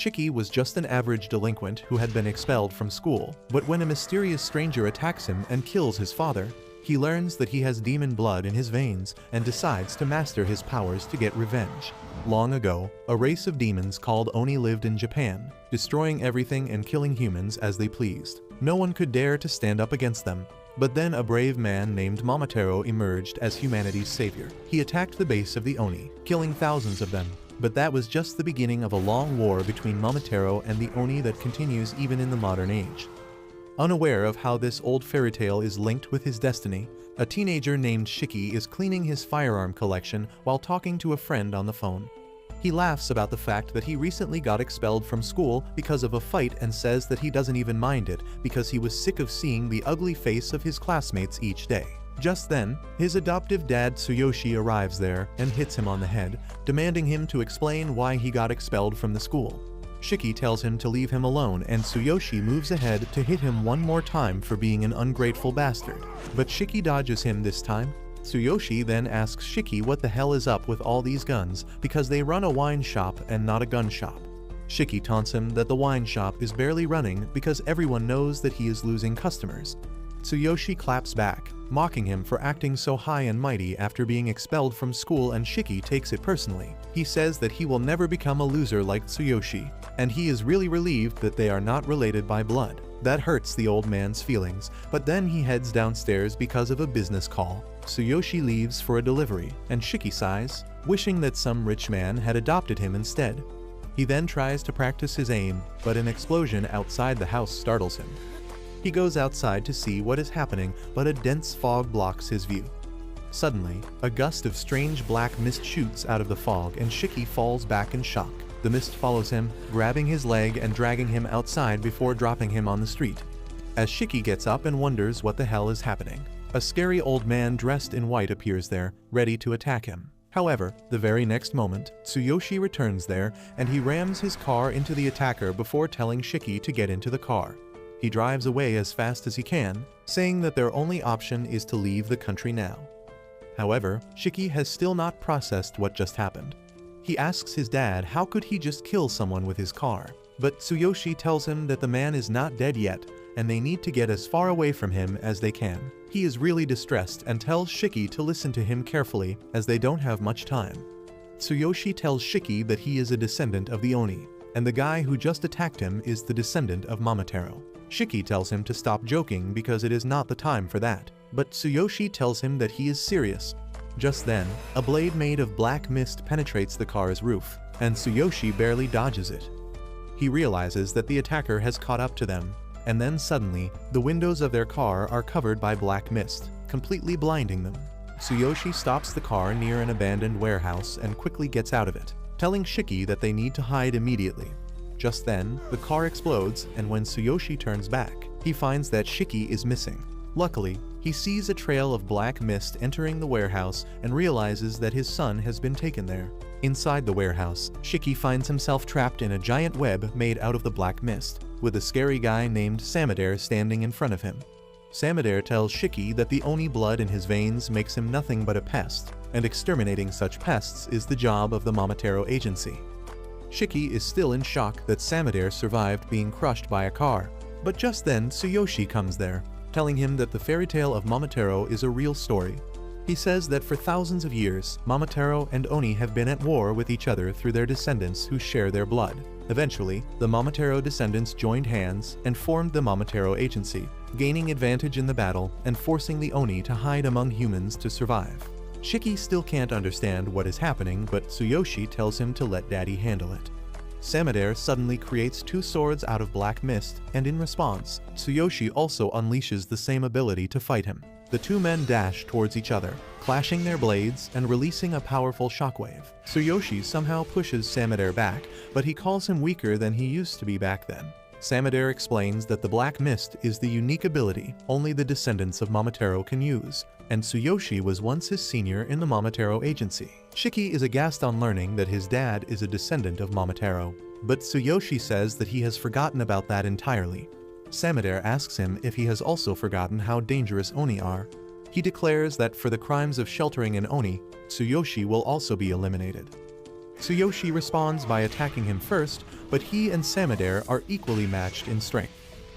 Shiki was just an average delinquent who had been expelled from school, but when a mysterious stranger attacks him and kills his father, he learns that he has demon blood in his veins and decides to master his powers to get revenge. Long ago, a race of demons called Oni lived in Japan, destroying everything and killing humans as they pleased. No one could dare to stand up against them. But then a brave man named Momotaro emerged as humanity's savior. He attacked the base of the Oni, killing thousands of them. But that was just the beginning of a long war between Momotaro and the Oni that continues even in the modern age. Unaware of how this old fairy tale is linked with his destiny, a teenager named Shiki is cleaning his firearm collection while talking to a friend on the phone. He laughs about the fact that he recently got expelled from school because of a fight and says that he doesn't even mind it because he was sick of seeing the ugly face of his classmates each day. Just then, his adoptive dad Tsuyoshi arrives there and hits him on the head, demanding him to explain why he got expelled from the school. Shiki tells him to leave him alone and Tsuyoshi moves ahead to hit him one more time for being an ungrateful bastard. But Shiki dodges him this time. Tsuyoshi then asks Shiki what the hell is up with all these guns because they run a wine shop and not a gun shop. Shiki taunts him that the wine shop is barely running because everyone knows that he is losing customers. Tsuyoshi claps back, mocking him for acting so high and mighty after being expelled from school, and Shiki takes it personally. He says that he will never become a loser like Tsuyoshi, and he is really relieved that they are not related by blood. That hurts the old man's feelings, but then he heads downstairs because of a business call. Tsuyoshi leaves for a delivery, and Shiki sighs, wishing that some rich man had adopted him instead. He then tries to practice his aim, but an explosion outside the house startles him. He goes outside to see what is happening, but a dense fog blocks his view. Suddenly, a gust of strange black mist shoots out of the fog and Shiki falls back in shock. The mist follows him, grabbing his leg and dragging him outside before dropping him on the street. As Shiki gets up and wonders what the hell is happening, a scary old man dressed in white appears there, ready to attack him. However, the very next moment, Tsuyoshi returns there and he rams his car into the attacker before telling Shiki to get into the car. He drives away as fast as he can, saying that their only option is to leave the country now. However, Shiki has still not processed what just happened. He asks his dad how could he just kill someone with his car, but Tsuyoshi tells him that the man is not dead yet and they need to get as far away from him as they can. He is really distressed and tells Shiki to listen to him carefully as they don't have much time. Tsuyoshi tells Shiki that he is a descendant of the Oni, and the guy who just attacked him is the descendant of Momotaro. Shiki tells him to stop joking because it is not the time for that, but Tsuyoshi tells him that he is serious. Just then, a blade made of black mist penetrates the car's roof, and Tsuyoshi barely dodges it. He realizes that the attacker has caught up to them, and then suddenly, the windows of their car are covered by black mist, completely blinding them. Tsuyoshi stops the car near an abandoned warehouse and quickly gets out of it, telling Shiki that they need to hide immediately. Just then, the car explodes, and when Tsuyoshi turns back, he finds that Shiki is missing. Luckily, he sees a trail of black mist entering the warehouse and realizes that his son has been taken there. Inside the warehouse, Shiki finds himself trapped in a giant web made out of the black mist, with a scary guy named Samadare standing in front of him. Samadare tells Shiki that the Oni blood in his veins makes him nothing but a pest, and exterminating such pests is the job of the Momotaro agency. Shiki is still in shock that Samadare survived being crushed by a car, but just then Tsuyoshi comes there, telling him that the fairy tale of Momotaro is a real story. He says that for thousands of years, Momotaro and Oni have been at war with each other through their descendants who share their blood. Eventually, the Momotaro descendants joined hands and formed the Momotaro agency, gaining advantage in the battle and forcing the Oni to hide among humans to survive. Shiki still can't understand what is happening, but Tsuyoshi tells him to let Daddy handle it. Samadare suddenly creates two swords out of black mist, and in response, Tsuyoshi also unleashes the same ability to fight him. The two men dash towards each other, clashing their blades and releasing a powerful shockwave. Tsuyoshi somehow pushes Samadare back, but he calls him weaker than he used to be back then. Samadare explains that the black mist is the unique ability only the descendants of Momotaro can use, and Tsuyoshi was once his senior in the Momotaro agency. Shiki is aghast on learning that his dad is a descendant of Momotaro, but Tsuyoshi says that he has forgotten about that entirely. Samadare asks him if he has also forgotten how dangerous Oni are. He declares that for the crimes of sheltering an Oni, Tsuyoshi will also be eliminated. Tsuyoshi responds by attacking him first, but he and Samadare are equally matched in strength.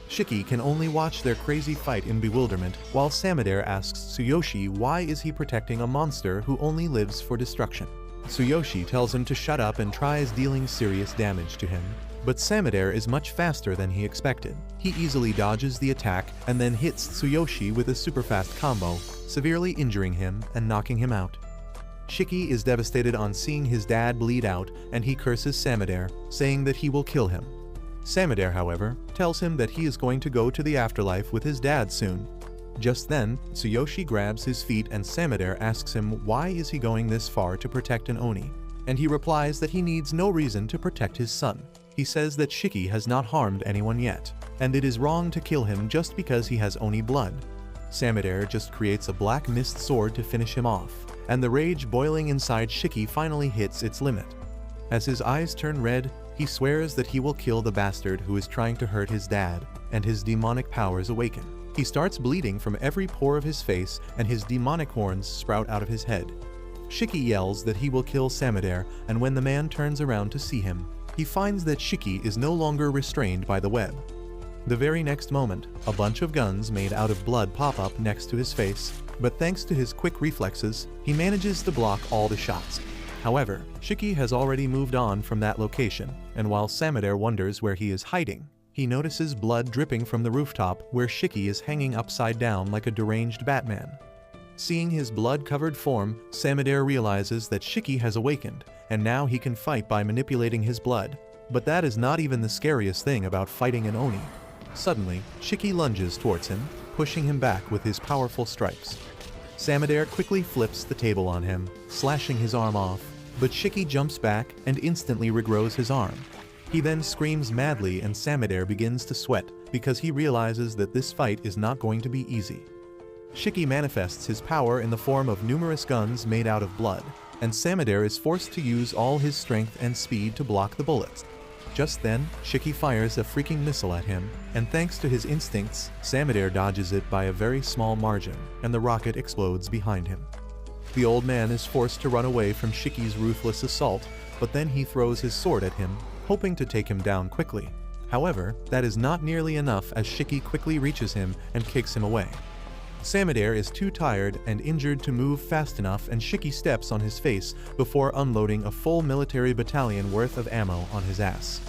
Shiki can only watch their crazy fight in bewilderment, while Samadare asks Tsuyoshi why is he protecting a monster who only lives for destruction. Tsuyoshi tells him to shut up and tries dealing serious damage to him. But Samadare is much faster than he expected. He easily dodges the attack and then hits Tsuyoshi with a super fast combo, severely injuring him and knocking him out. Shiki is devastated on seeing his dad bleed out and he curses Samadare, saying that he will kill him. Samadare, however, tells him that he is going to go to the afterlife with his dad soon. Just then, Tsuyoshi grabs his feet and Samadare asks him why is he going this far to protect an Oni, and he replies that he needs no reason to protect his son. He says that Shiki has not harmed anyone yet, and it is wrong to kill him just because he has Oni blood. Samadare just creates a black mist sword to finish him off, and the rage boiling inside Shiki finally hits its limit. As his eyes turn red, he swears that he will kill the bastard who is trying to hurt his dad, and his demonic powers awaken. He starts bleeding from every pore of his face, and his demonic horns sprout out of his head. Shiki yells that he will kill Samadare, and when the man turns around to see him, he finds that Shiki is no longer restrained by the web. The very next moment, a bunch of guns made out of blood pop up next to his face, but thanks to his quick reflexes, he manages to block all the shots. However, Shiki has already moved on from that location, and while Samadare wonders where he is hiding, he notices blood dripping from the rooftop where Shiki is hanging upside down like a deranged Batman. Seeing his blood-covered form, Samadare realizes that Shiki has awakened, and now he can fight by manipulating his blood. But that is not even the scariest thing about fighting an Oni. Suddenly, Shiki lunges towards him, pushing him back with his powerful strikes. Samadare quickly flips the table on him, slashing his arm off, but Shiki jumps back and instantly regrows his arm. He then screams madly and Samadare begins to sweat because he realizes that this fight is not going to be easy. Shiki manifests his power in the form of numerous guns made out of blood, and Samadare is forced to use all his strength and speed to block the bullets. Just then, Shiki fires a freaking missile at him, and thanks to his instincts, Samadare dodges it by a very small margin, and the rocket explodes behind him. The old man is forced to run away from Shiki's ruthless assault, but then he throws his sword at him, hoping to take him down quickly. However, that is not nearly enough as Shiki quickly reaches him and kicks him away. Samadare is too tired and injured to move fast enough, and Shiki steps on his face before unloading a full military battalion worth of ammo on his ass.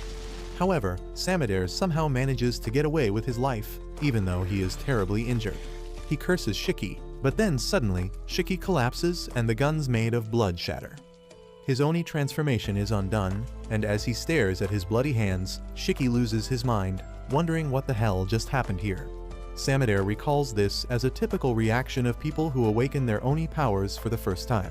However, Samadare somehow manages to get away with his life, even though he is terribly injured. He curses Shiki, but then suddenly, Shiki collapses and the guns made of blood shatter. His Oni transformation is undone, and as he stares at his bloody hands, Shiki loses his mind, wondering what the hell just happened here. Samadare recalls this as a typical reaction of people who awaken their Oni powers for the first time.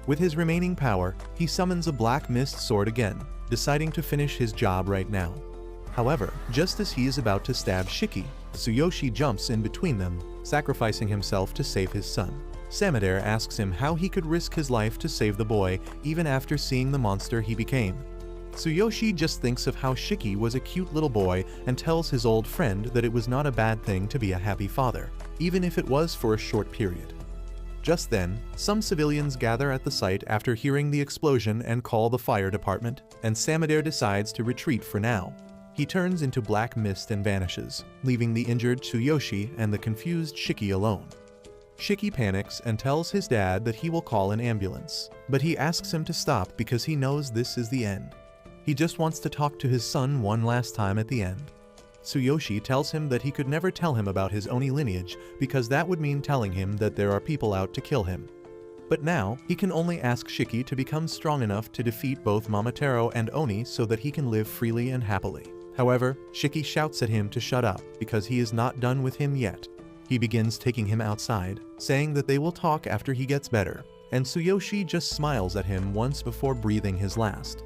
With his remaining power, he summons a black mist sword again, deciding to finish his job right now. However, just as he is about to stab Shiki, Tsuyoshi jumps in between them, sacrificing himself to save his son. Samadare asks him how he could risk his life to save the boy even after seeing the monster he became. Tsuyoshi just thinks of how Shiki was a cute little boy and tells his old friend that it was not a bad thing to be a happy father, even if it was for a short period. Just then, some civilians gather at the site after hearing the explosion and call the fire department, and Samadare decides to retreat for now. He turns into black mist and vanishes, leaving the injured Tsuyoshi and the confused Shiki alone. Shiki panics and tells his dad that he will call an ambulance, but he asks him to stop because he knows this is the end. He just wants to talk to his son one last time at the end. Tsuyoshi tells him that he could never tell him about his Oni lineage because that would mean telling him that there are people out to kill him. But now, he can only ask Shiki to become strong enough to defeat both Momotaro and Oni so that he can live freely and happily. However, Shiki shouts at him to shut up because he is not done with him yet. He begins taking him outside, saying that they will talk after he gets better, and Tsuyoshi just smiles at him once before breathing his last.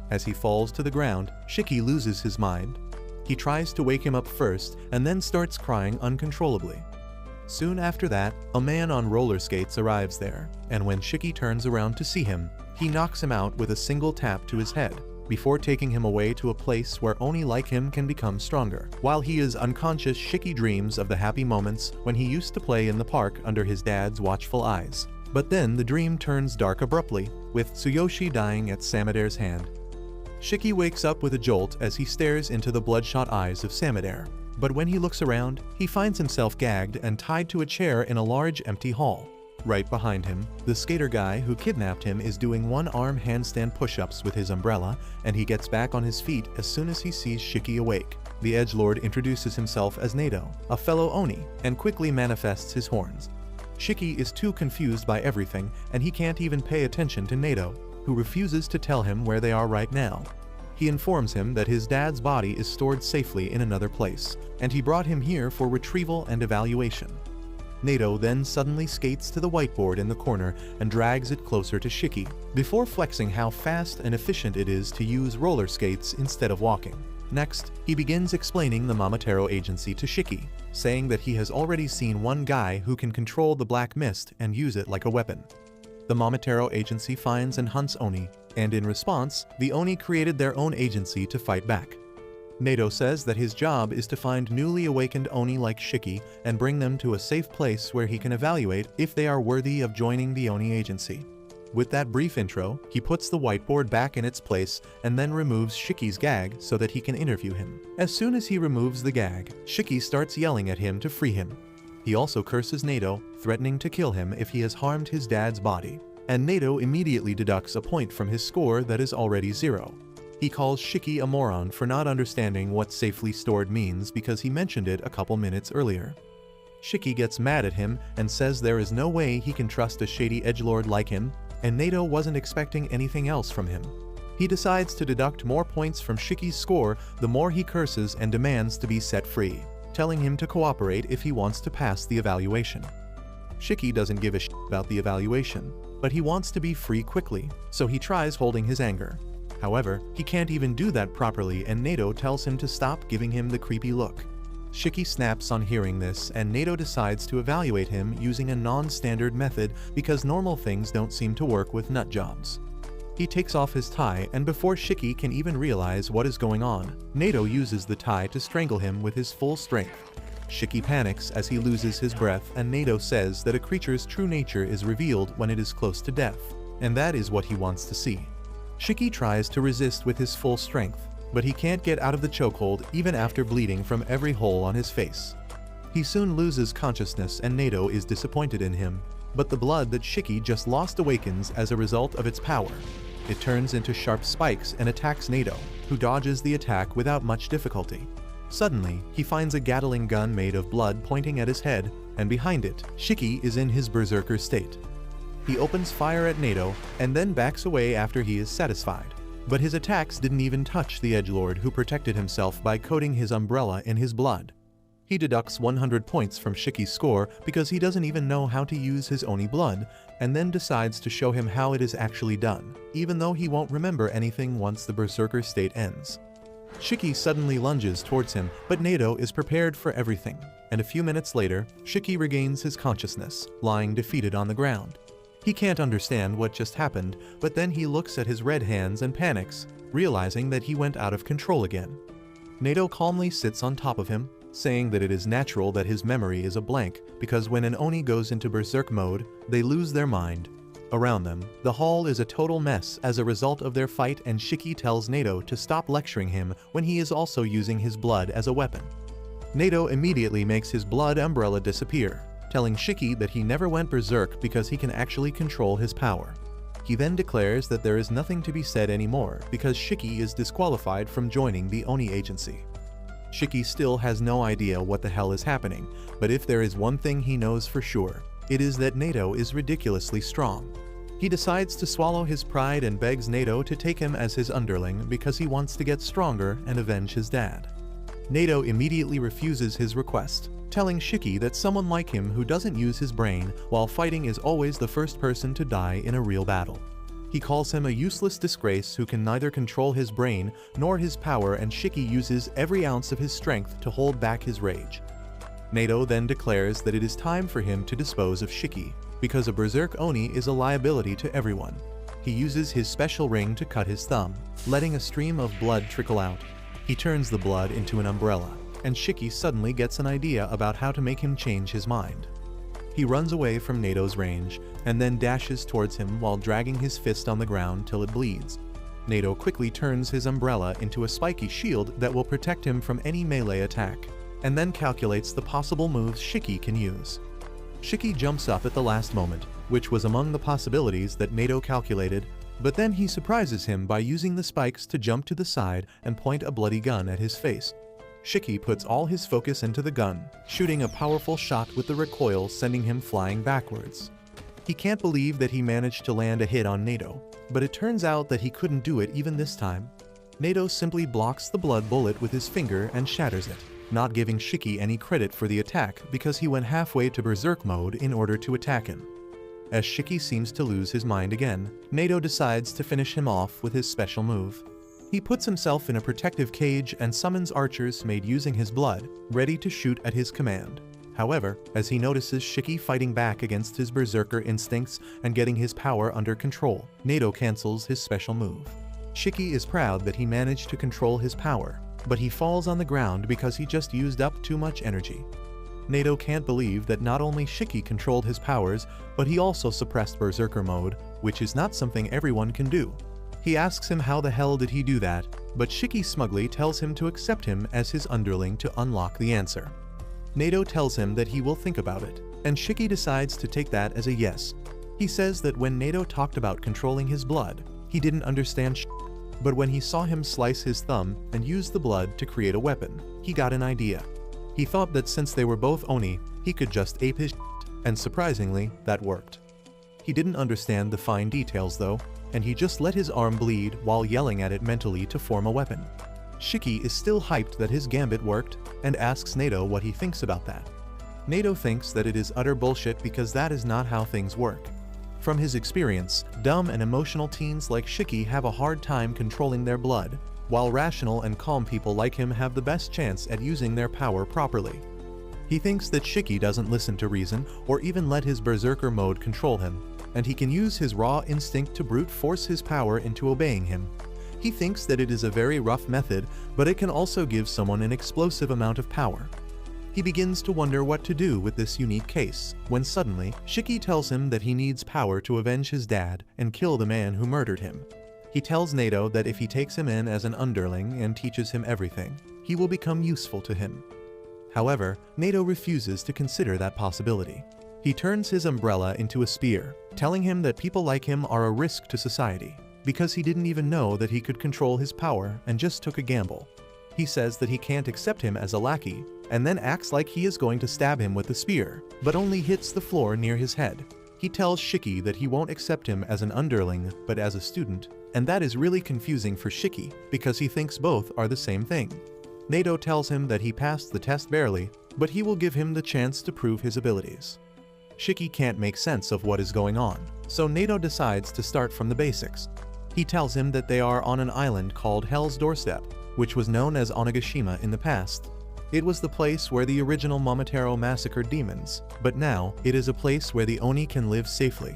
As he falls to the ground, Shiki loses his mind. He tries to wake him up first and then starts crying uncontrollably. Soon after that, a man on roller skates arrives there, and when Shiki turns around to see him, he knocks him out with a single tap to his head, before taking him away to a place where Oni like him can become stronger. While he is unconscious, Shiki dreams of the happy moments when he used to play in the park under his dad's watchful eyes. But then the dream turns dark abruptly, with Tsuyoshi dying at Samadere's hand. Shiki wakes up with a jolt as he stares into the bloodshot eyes of Samadere. But when he looks around, he finds himself gagged and tied to a chair in a large empty hall. Right behind him, the skater guy who kidnapped him is doing one-arm handstand push-ups with his umbrella, and he gets back on his feet as soon as he sees Shiki awake. The edgelord introduces himself as Nato, a fellow Oni, and quickly manifests his horns. Shiki is too confused by everything, and he can't even pay attention to Nato, who refuses to tell him where they are right now. He informs him that his dad's body is stored safely in another place, and he brought him here for retrieval and evaluation. Nato then suddenly skates to the whiteboard in the corner and drags it closer to Shiki, before flexing how fast and efficient it is to use roller skates instead of walking. Next, he begins explaining the Momotaro agency to Shiki, saying that he has already seen one guy who can control the black mist and use it like a weapon. The Momotaro agency finds and hunts Oni, and in response, the Oni created their own agency to fight back. Nato says that his job is to find newly awakened Oni like Shiki and bring them to a safe place where he can evaluate if they are worthy of joining the Oni agency. With that brief intro, he puts the whiteboard back in its place and then removes Shiki's gag so that he can interview him. As soon as he removes the gag, Shiki starts yelling at him to free him. He also curses Nato, threatening to kill him if he has harmed his dad's body. And Nato immediately deducts a point from his score that is already 0. He calls Shiki a moron for not understanding what safely stored means because he mentioned it a couple minutes earlier. Shiki gets mad at him and says there is no way he can trust a shady edgelord like him, and Nato wasn't expecting anything else from him. He decides to deduct more points from Shiki's score the more he curses and demands to be set free, telling him to cooperate if he wants to pass the evaluation. Shiki doesn't give a shit about the evaluation, but he wants to be free quickly, so he tries holding his anger. However, he can't even do that properly, and Nato tells him to stop giving him the creepy look. Shiki snaps on hearing this, and Nato decides to evaluate him using a non-standard method because normal things don't seem to work with nutjobs. He takes off his tie, and before Shiki can even realize what is going on, Nato uses the tie to strangle him with his full strength. Shiki panics as he loses his breath, and Nato says that a creature's true nature is revealed when it is close to death, and that is what he wants to see. Shiki tries to resist with his full strength, but he can't get out of the chokehold even after bleeding from every hole on his face. He soon loses consciousness, and Nato is disappointed in him, but the blood that Shiki just lost awakens as a result of its power. It turns into sharp spikes and attacks Nato, who dodges the attack without much difficulty. Suddenly, he finds a Gatling gun made of blood pointing at his head, and behind it, Shiki is in his berserker state. He opens fire at Nato and then backs away after he is satisfied. But his attacks didn't even touch the edgelord, who protected himself by coating his umbrella in his blood. He deducts 100 points from Shiki's score because he doesn't even know how to use his Oni blood, and then decides to show him how it is actually done, even though he won't remember anything once the berserker state ends. Shiki suddenly lunges towards him, but Nato is prepared for everything, and a few minutes later, Shiki regains his consciousness, lying defeated on the ground. He can't understand what just happened, but then he looks at his red hands and panics, realizing that he went out of control again. Nato calmly sits on top of him, saying that it is natural that his memory is a blank because when an Oni goes into berserk mode, they lose their mind. Around them, the hall is a total mess as a result of their fight, and Shiki tells Nato to stop lecturing him when he is also using his blood as a weapon. Nato immediately makes his blood umbrella disappear, telling Shiki that he never went berserk because he can actually control his power. He then declares that there is nothing to be said anymore because Shiki is disqualified from joining the Oni agency. Shiki still has no idea what the hell is happening, but if there is one thing he knows for sure, it is that Nato is ridiculously strong. He decides to swallow his pride and begs Nato to take him as his underling because he wants to get stronger and avenge his dad. Nato immediately refuses his request, telling Shiki that someone like him who doesn't use his brain while fighting is always the first person to die in a real battle. He calls him a useless disgrace who can neither control his brain nor his power, and Shiki uses every ounce of his strength to hold back his rage. Nato then declares that it is time for him to dispose of Shiki, because a berserk Oni is a liability to everyone. He uses his special ring to cut his thumb, letting a stream of blood trickle out. He turns the blood into an umbrella, and Shiki suddenly gets an idea about how to make him change his mind. He runs away from Nato's range, and then dashes towards him while dragging his fist on the ground till it bleeds. Nato quickly turns his umbrella into a spiky shield that will protect him from any melee attack, and then calculates the possible moves Shiki can use. Shiki jumps up at the last moment, which was among the possibilities that Nato calculated, but then he surprises him by using the spikes to jump to the side and point a bloody gun at his face. Shiki puts all his focus into the gun, shooting a powerful shot with the recoil sending him flying backwards. He can't believe that he managed to land a hit on Nato, but it turns out that he couldn't do it even this time. Nato simply blocks the blood bullet with his finger and shatters it, not giving Shiki any credit for the attack because he went halfway to berserk mode in order to attack him. As Shiki seems to lose his mind again, Nato decides to finish him off with his special move. He puts himself in a protective cage and summons archers made using his blood, ready to shoot at his command. However, as he notices Shiki fighting back against his berserker instincts and getting his power under control, Nato cancels his special move. Shiki is proud that he managed to control his power, but he falls on the ground because he just used up too much energy. Nato can't believe that not only Shiki controlled his powers, but he also suppressed berserker mode, which is not something everyone can do. He asks him how the hell did he do that, but Shiki smugly tells him to accept him as his underling to unlock the answer. Nato tells him that he will think about it, and Shiki decides to take that as a yes. He says that when Nato talked about controlling his blood, he didn't understand shit, but when he saw him slice his thumb and use the blood to create a weapon, he got an idea. He thought that since they were both Oni, he could just ape his shit, and surprisingly, that worked. He didn't understand the fine details though, and he just let his arm bleed while yelling at it mentally to form a weapon. Shiki is still hyped that his gambit worked, and asks Nato what he thinks about that. Nato thinks that it is utter bullshit because that is not how things work. From his experience, dumb and emotional teens like Shiki have a hard time controlling their blood, while rational and calm people like him have the best chance at using their power properly. He thinks that Shiki doesn't listen to reason or even let his berserker mode control him, and he can use his raw instinct to brute force his power into obeying him. He thinks that it is a very rough method, but it can also give someone an explosive amount of power. He begins to wonder what to do with this unique case, when suddenly, Shiki tells him that he needs power to avenge his dad and kill the man who murdered him. He tells Nato that if he takes him in as an underling and teaches him everything, he will become useful to him. However, Nato refuses to consider that possibility. He turns his umbrella into a spear, telling him that people like him are a risk to society, because he didn't even know that he could control his power and just took a gamble. He says that he can't accept him as a lackey, and then acts like he is going to stab him with the spear, but only hits the floor near his head. He tells Shiki that he won't accept him as an underling, but as a student, and that is really confusing for Shiki, because he thinks both are the same thing. Nato tells him that he passed the test barely, but he will give him the chance to prove his abilities. Shiki can't make sense of what is going on, so Nato decides to start from the basics. He tells him that they are on an island called Hell's Doorstep, which was known as Onigashima in the past. It was the place where the original Momotaro massacred demons, but now it is a place where the Oni can live safely.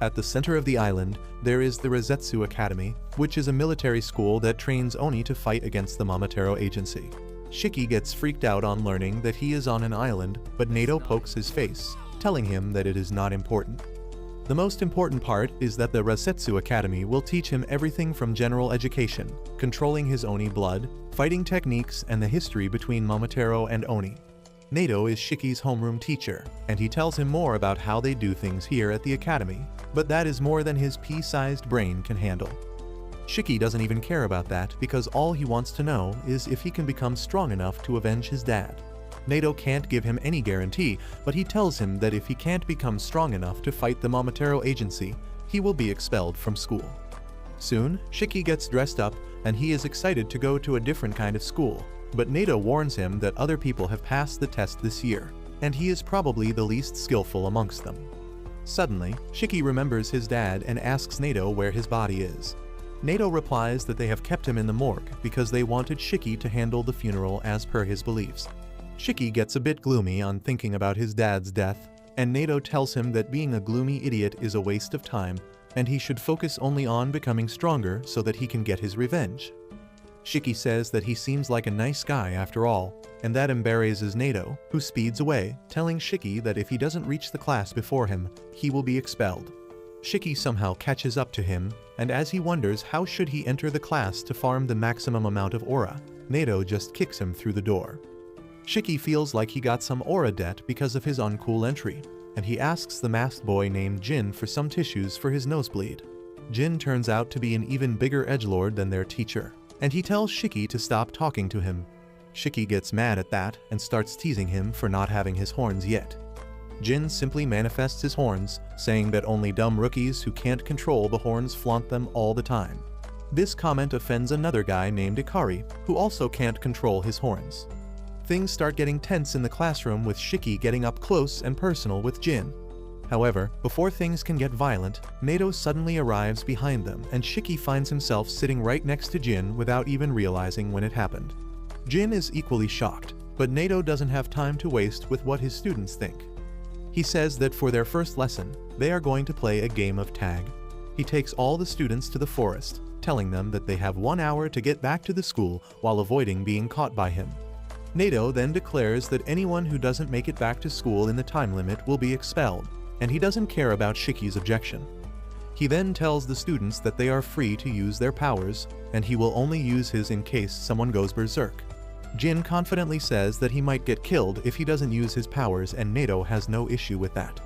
At the center of the island, there is the Rosetsu Academy, which is a military school that trains Oni to fight against the Momotaro agency. Shiki gets freaked out on learning that he is on an island, but Nato pokes his face, telling him that it is not important. The most important part is that the Rosetsu Academy will teach him everything from general education, controlling his Oni blood, fighting techniques, and the history between Momotaro and Oni. Nato is Shiki's homeroom teacher, and he tells him more about how they do things here at the academy, but that is more than his pea-sized brain can handle. Shiki doesn't even care about that because all he wants to know is if he can become strong enough to avenge his dad. Nato can't give him any guarantee, but he tells him that if he can't become strong enough to fight the Momotaro agency, he will be expelled from school. Soon, Shiki gets dressed up, and he is excited to go to a different kind of school, but Nato warns him that other people have passed the test this year, and he is probably the least skillful amongst them. Suddenly, Shiki remembers his dad and asks Nato where his body is. Nato replies that they have kept him in the morgue because they wanted Shiki to handle the funeral as per his beliefs. Shiki gets a bit gloomy on thinking about his dad's death, and Nato tells him that being a gloomy idiot is a waste of time, and he should focus only on becoming stronger so that he can get his revenge. Shiki says that he seems like a nice guy after all, and that embarrasses Nato, who speeds away, telling Shiki that if he doesn't reach the class before him, he will be expelled. Shiki somehow catches up to him, and as he wonders how should he enter the class to farm the maximum amount of aura, Nato just kicks him through the door. Shiki feels like he got some aura debt because of his uncool entry, and he asks the masked boy named Jin for some tissues for his nosebleed. Jin turns out to be an even bigger edgelord than their teacher, and he tells Shiki to stop talking to him. Shiki gets mad at that and starts teasing him for not having his horns yet. Jin simply manifests his horns, saying that only dumb rookies who can't control the horns flaunt them all the time. This comment offends another guy named Ikari, who also can't control his horns. Things start getting tense in the classroom with Shiki getting up close and personal with Jin. However, before things can get violent, Nato suddenly arrives behind them and Shiki finds himself sitting right next to Jin without even realizing when it happened. Jin is equally shocked, but Nato doesn't have time to waste with what his students think. He says that for their first lesson, they are going to play a game of tag. He takes all the students to the forest, telling them that they have 1 hour to get back to the school while avoiding being caught by him. Nato then declares that anyone who doesn't make it back to school in the time limit will be expelled, and he doesn't care about Shiki's objection. He then tells the students that they are free to use their powers, and he will only use his in case someone goes berserk. Jin confidently says that he might get killed if he doesn't use his powers, and Nato has no issue with that.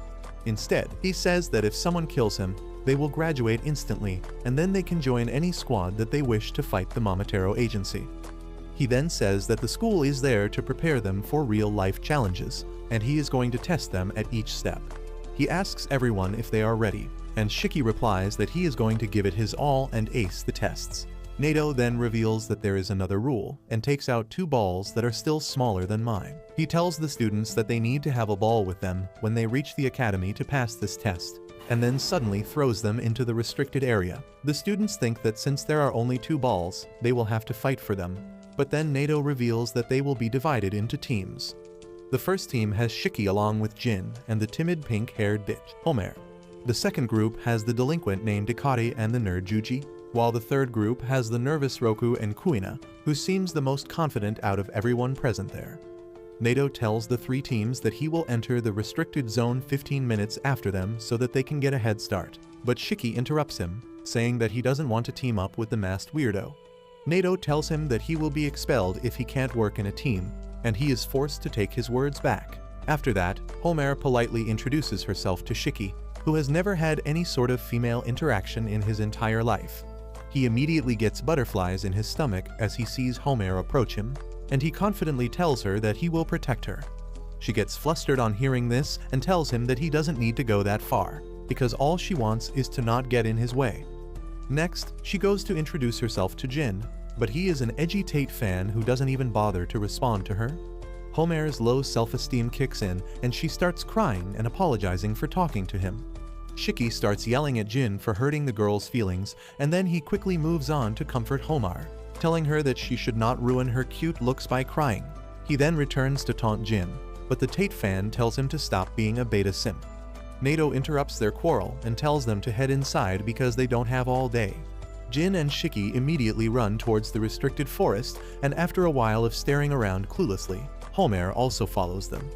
Instead, he says that if someone kills him, they will graduate instantly, and then they can join any squad that they wish to fight the Momotaro Agency. He then says that the school is there to prepare them for real-life challenges, and he is going to test them at each step. He asks everyone if they are ready, and Shiki replies that he is going to give it his all and ace the tests. Nato then reveals that there is another rule, and takes out 2 balls that are still smaller than mine. He tells the students that they need to have a ball with them when they reach the academy to pass this test, and then suddenly throws them into the restricted area. The students think that since there are only 2 balls, they will have to fight for them, but then Nato reveals that they will be divided into teams. The first team has Shiki along with Jin and the timid pink-haired bitch, Homer. The second group has the delinquent named Ikari and the nerd Juji, while the third group has the nervous Roku and Kuina, who seems the most confident out of everyone present there. Nato tells the 3 teams that he will enter the restricted zone 15 minutes after them so that they can get a head start, but Shiki interrupts him, saying that he doesn't want to team up with the masked weirdo. Nato tells him that he will be expelled if he can't work in a team, and he is forced to take his words back. After that, Homer politely introduces herself to Shiki, who has never had any sort of female interaction in his entire life. He immediately gets butterflies in his stomach as he sees Homer approach him, and he confidently tells her that he will protect her. She gets flustered on hearing this and tells him that he doesn't need to go that far, because all she wants is to not get in his way. Next, she goes to introduce herself to Jin, but he is an edgy Tate fan who doesn't even bother to respond to her. Homer's low self-esteem kicks in, and she starts crying and apologizing for talking to him. Shiki starts yelling at Jin for hurting the girl's feelings, and then he quickly moves on to comfort Homer, telling her that she should not ruin her cute looks by crying. He then returns to taunt Jin, but the Tate fan tells him to stop being a beta simp. Nato interrupts their quarrel and tells them to head inside because they don't have all day. Jin and Shiki immediately run towards the restricted forest, and after a while of staring around cluelessly, Homer also follows them.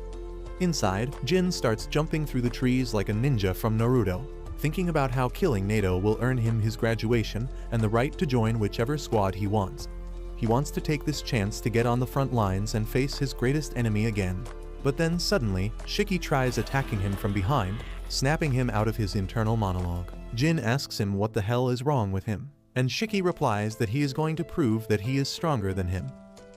Inside, Jin starts jumping through the trees like a ninja from Naruto, thinking about how killing Nato will earn him his graduation and the right to join whichever squad he wants. He wants to take this chance to get on the front lines and face his greatest enemy again. But then suddenly, Shiki tries attacking him from behind, snapping him out of his internal monologue. Jin asks him what the hell is wrong with him, and Shiki replies that he is going to prove that he is stronger than him.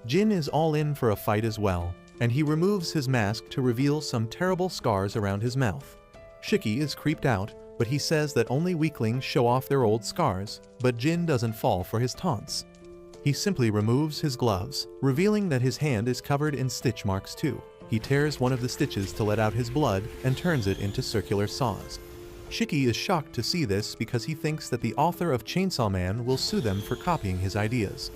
Jin is all in for a fight as well, and he removes his mask to reveal some terrible scars around his mouth. Shiki is creeped out, but he says that only weaklings show off their old scars, but Jin doesn't fall for his taunts. He simply removes his gloves, revealing that his hand is covered in stitch marks too. He tears one of the stitches to let out his blood and turns it into circular saws. Shiki is shocked to see this because he thinks that the author of Chainsaw Man will sue them for copying his ideas.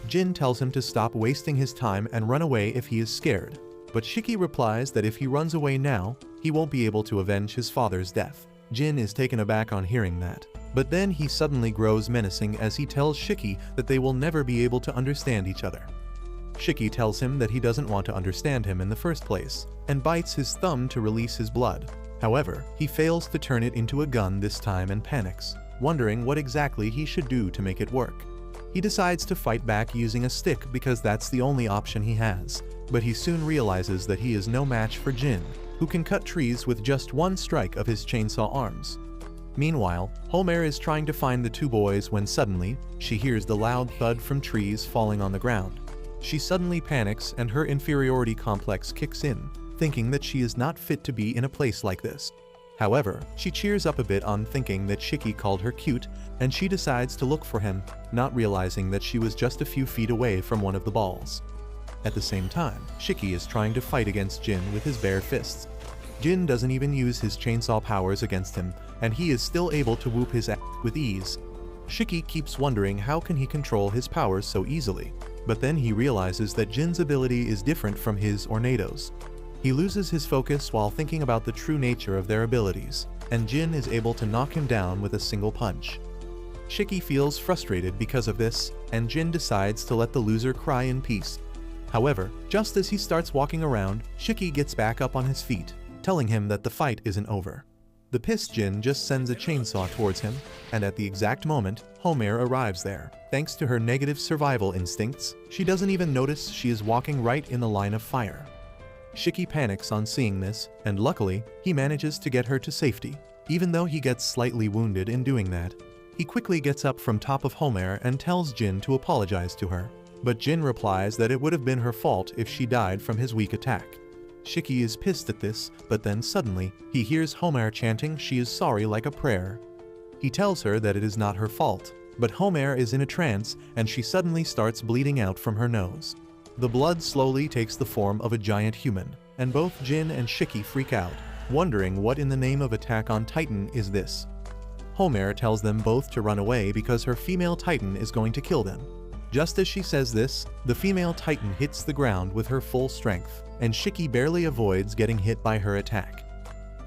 Jin tells him to stop wasting his time and run away if he is scared, but Shiki replies that if he runs away now, he won't be able to avenge his father's death. Jin is taken aback on hearing that, But then he suddenly grows menacing as he tells Shiki that they will never be able to understand each other. Shiki tells him that he doesn't want to understand him in the first place, and bites his thumb to release his blood. However, he fails to turn it into a gun this time and panics, wondering what exactly he should do to make it work. He decides to fight back using a stick because that's the only option he has, but he soon realizes that he is no match for Jin, who can cut trees with just one strike of his chainsaw arms. Meanwhile, Homer is trying to find the two boys when suddenly, she hears the loud thud from trees falling on the ground. She suddenly panics and her inferiority complex kicks in, thinking that she is not fit to be in a place like this. However, she cheers up a bit on thinking that Shiki called her cute, and she decides to look for him, not realizing that she was just a few feet away from one of the balls. At the same time, Shiki is trying to fight against Jin with his bare fists. Jin doesn't even use his chainsaw powers against him, and he is still able to whoop his ass with ease. Shiki keeps wondering how can he control his powers so easily, but then he realizes that Jin's ability is different from his or Nado's. He loses his focus while thinking about the true nature of their abilities, and Jin is able to knock him down with a single punch. Shiki feels frustrated because of this, and Jin decides to let the loser cry in peace. However, just as he starts walking around, Shiki gets back up on his feet, telling him that the fight isn't over. The pissed Jin just sends a chainsaw towards him, and at the exact moment, Homer arrives there. Thanks to her negative survival instincts, she doesn't even notice she is walking right in the line of fire. Shiki panics on seeing this, and luckily, he manages to get her to safety, even though he gets slightly wounded in doing that. He quickly gets up from top of Homer and tells Jin to apologize to her, but Jin replies that it would have been her fault if she died from his weak attack. Shiki is pissed at this, but then suddenly, he hears Homer chanting she is sorry like a prayer. He tells her that it is not her fault, but Homer is in a trance and she suddenly starts bleeding out from her nose. The blood slowly takes the form of a giant human, and both Jin and Shiki freak out, wondering what in the name of Attack on Titan is this. Homer tells them both to run away because her female Titan is going to kill them. Just as she says this, the female Titan hits the ground with her full strength, and Shiki barely avoids getting hit by her attack.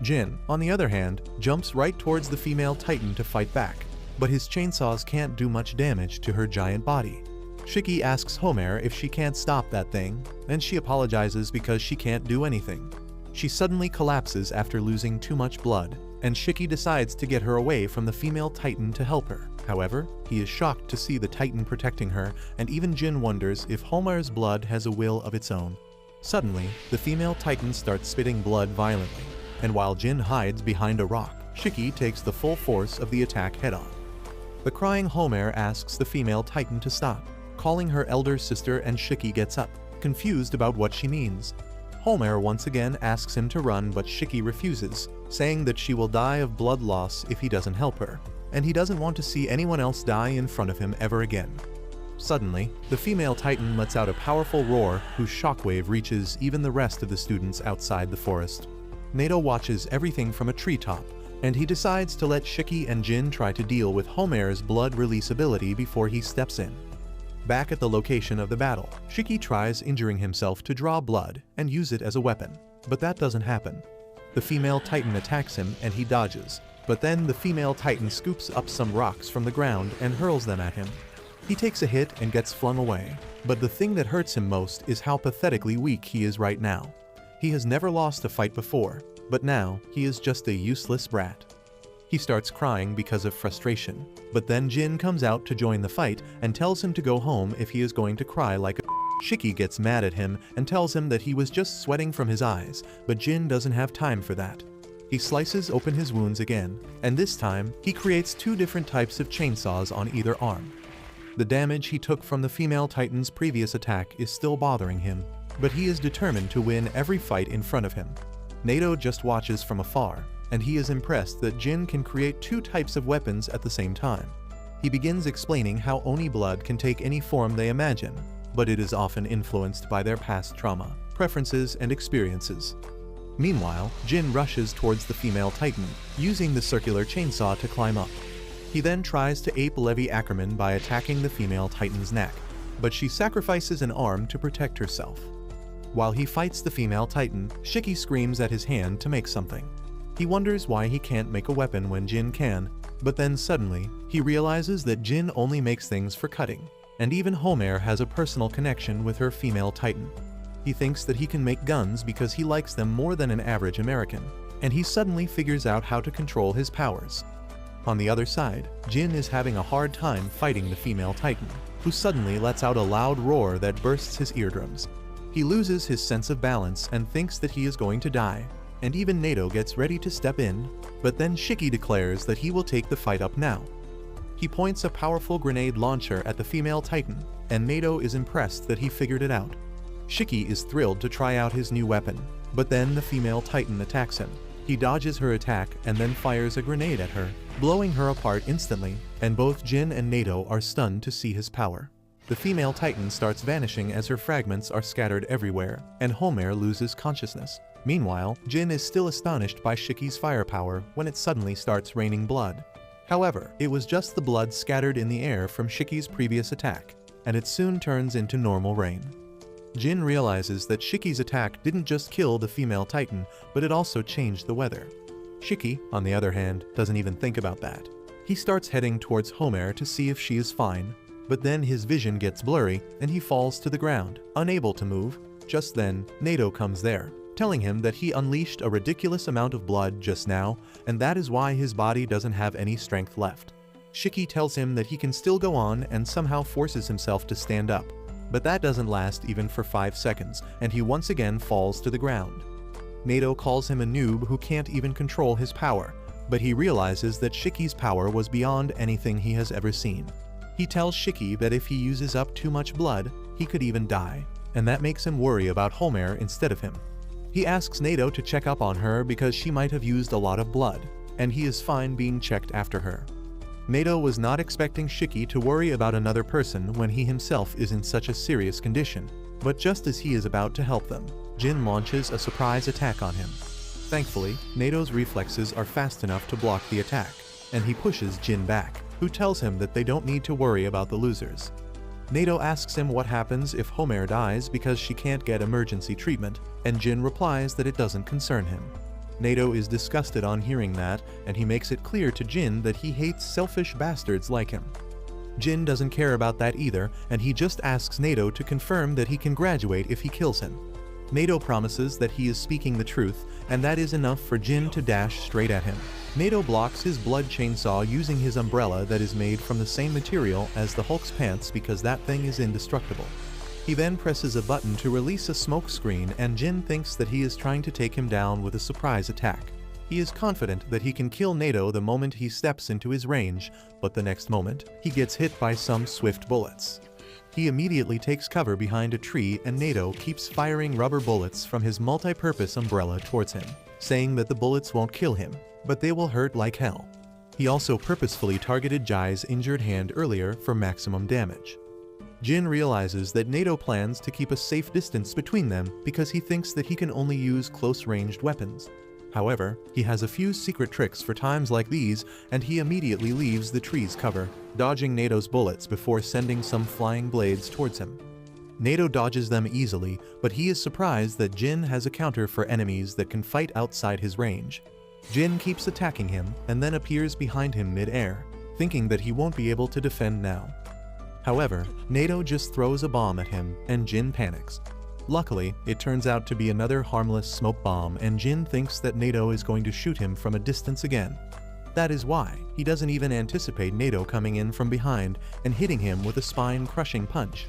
Jin, on the other hand, jumps right towards the female Titan to fight back, but his chainsaws can't do much damage to her giant body. Shiki asks Homer if she can't stop that thing, and she apologizes because she can't do anything. She suddenly collapses after losing too much blood, and Shiki decides to get her away from the female Titan to help her. However, he is shocked to see the Titan protecting her, and even Jin wonders if Homer's blood has a will of its own. Suddenly, the female Titan starts spitting blood violently, and while Jin hides behind a rock, Shiki takes the full force of the attack head-on. The crying Homer asks the female Titan to stop, calling her elder sister, and Shiki gets up, confused about what she means. Homer once again asks him to run, but Shiki refuses, saying that she will die of blood loss if he doesn't help her, and he doesn't want to see anyone else die in front of him ever again. Suddenly, the female Titan lets out a powerful roar whose shockwave reaches even the rest of the students outside the forest. Nado watches everything from a treetop, and he decides to let Shiki and Jin try to deal with Homer's blood release ability before he steps in. Back at the location of the battle, Shiki tries injuring himself to draw blood and use it as a weapon, but that doesn't happen. The female Titan attacks him and he dodges, but then the female Titan scoops up some rocks from the ground and hurls them at him. He takes a hit and gets flung away, but the thing that hurts him most is how pathetically weak he is right now. He has never lost a fight before, but now he is just a useless brat. He starts crying because of frustration, but then Jin comes out to join the fight and tells him to go home if he is going to cry like a Shiki gets mad at him and tells him that he was just sweating from his eyes, but Jin doesn't have time for that. He slices open his wounds again, and this time, he creates two different types of chainsaws on either arm. The damage he took from the female Titan's previous attack is still bothering him, but he is determined to win every fight in front of him. Nado just watches from afar, and he is impressed that Jin can create two types of weapons at the same time. He begins explaining how Oni blood can take any form they imagine, but it is often influenced by their past trauma, preferences, and experiences. Meanwhile, Jin rushes towards the female Titan, using the circular chainsaw to climb up. He then tries to ape Levi Ackerman by attacking the female Titan's neck, but she sacrifices an arm to protect herself. While he fights the female Titan, Shiki screams at his hand to make something. He wonders why he can't make a weapon when Jin can, But then suddenly, he realizes that Jin only makes things for cutting, and even Homer has a personal connection with her female titan. He thinks that he can make guns because he likes them more than an average American, and he suddenly figures out how to control his powers. On the other side, Jin is having a hard time fighting the female titan, who suddenly lets out a loud roar that bursts his eardrums. He loses his sense of balance and thinks that he is going to die, and even Nato gets ready to step in, but then Shiki declares that he will take the fight up now. He points a powerful grenade launcher at the female titan, and Nato is impressed that he figured it out. Shiki is thrilled to try out his new weapon, but then the female titan attacks him. He dodges her attack and then fires a grenade at her, blowing her apart instantly, and both Jin and Nato are stunned to see his power. The female titan starts vanishing as her fragments are scattered everywhere, and Homer loses consciousness. Meanwhile, Jin is still astonished by Shiki's firepower when it suddenly starts raining blood. However, it was just the blood scattered in the air from Shiki's previous attack, and it soon turns into normal rain. Jin realizes that Shiki's attack didn't just kill the female titan, but it also changed the weather. Shiki, on the other hand, doesn't even think about that. He starts heading towards Homer to see if she is fine, but then his vision gets blurry and he falls to the ground, unable to move. Just then, Nato comes there, telling him that he unleashed a ridiculous amount of blood just now, and that is why his body doesn't have any strength left. Shiki tells him that he can still go on and somehow forces himself to stand up. But that doesn't last even for 5 seconds, and he once again falls to the ground. Nato calls him a noob who can't even control his power, but he realizes that Shiki's power was beyond anything he has ever seen. He tells Shiki that if he uses up too much blood, he could even die, and that makes him worry about Homer instead of him. He asks Nato to check up on her because she might have used a lot of blood, and he is fine being checked after her. Nato was not expecting Shiki to worry about another person when he himself is in such a serious condition, but just as he is about to help them, Jin launches a surprise attack on him. Thankfully, Nato's reflexes are fast enough to block the attack, and he pushes Jin back, who tells him that they don't need to worry about the losers. Nato asks him what happens if Homer dies because she can't get emergency treatment, and Jin replies that it doesn't concern him. Nato is disgusted on hearing that, and he makes it clear to Jin that he hates selfish bastards like him. Jin doesn't care about that either, and he just asks Nato to confirm that he can graduate if he kills him. Nato promises that he is speaking the truth, and that is enough for Jin to dash straight at him. Nato blocks his blood chainsaw using his umbrella that is made from the same material as the Hulk's pants because that thing is indestructible. He then presses a button to release a smoke screen, and Jin thinks that he is trying to take him down with a surprise attack. He is confident that he can kill Nato the moment he steps into his range, but the next moment, he gets hit by some swift bullets. He immediately takes cover behind a tree, and Nato keeps firing rubber bullets from his multi-purpose umbrella towards him, saying that the bullets won't kill him, but they will hurt like hell. He also purposefully targeted Jai's injured hand earlier for maximum damage. Jin realizes that Nato plans to keep a safe distance between them because he thinks that he can only use close-ranged weapons. However, he has a few secret tricks for times like these, and he immediately leaves the tree's cover, dodging Nato's bullets before sending some flying blades towards him. Nato dodges them easily, but he is surprised that Jin has a counter for enemies that can fight outside his range. Jin keeps attacking him and then appears behind him mid-air, thinking that he won't be able to defend now. However, Nato just throws a bomb at him, and Jin panics. Luckily, it turns out to be another harmless smoke bomb, and Jin thinks that Nato is going to shoot him from a distance again. That is why he doesn't even anticipate Nato coming in from behind and hitting him with a spine-crushing punch.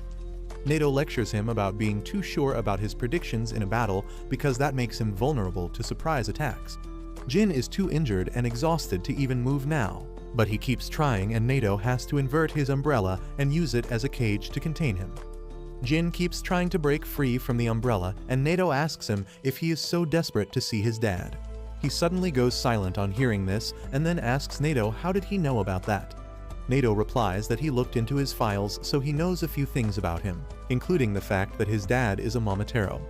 Nato lectures him about being too sure about his predictions in a battle because that makes him vulnerable to surprise attacks. Jin is too injured and exhausted to even move now, but he keeps trying, and Nato has to invert his umbrella and use it as a cage to contain him. Jin keeps trying to break free from the umbrella, and Nato asks him if he is so desperate to see his dad. He suddenly goes silent on hearing this, and then asks Nato how did he know about that. Nato replies that he looked into his files, so he knows a few things about him, including the fact that his dad is a Momotaro.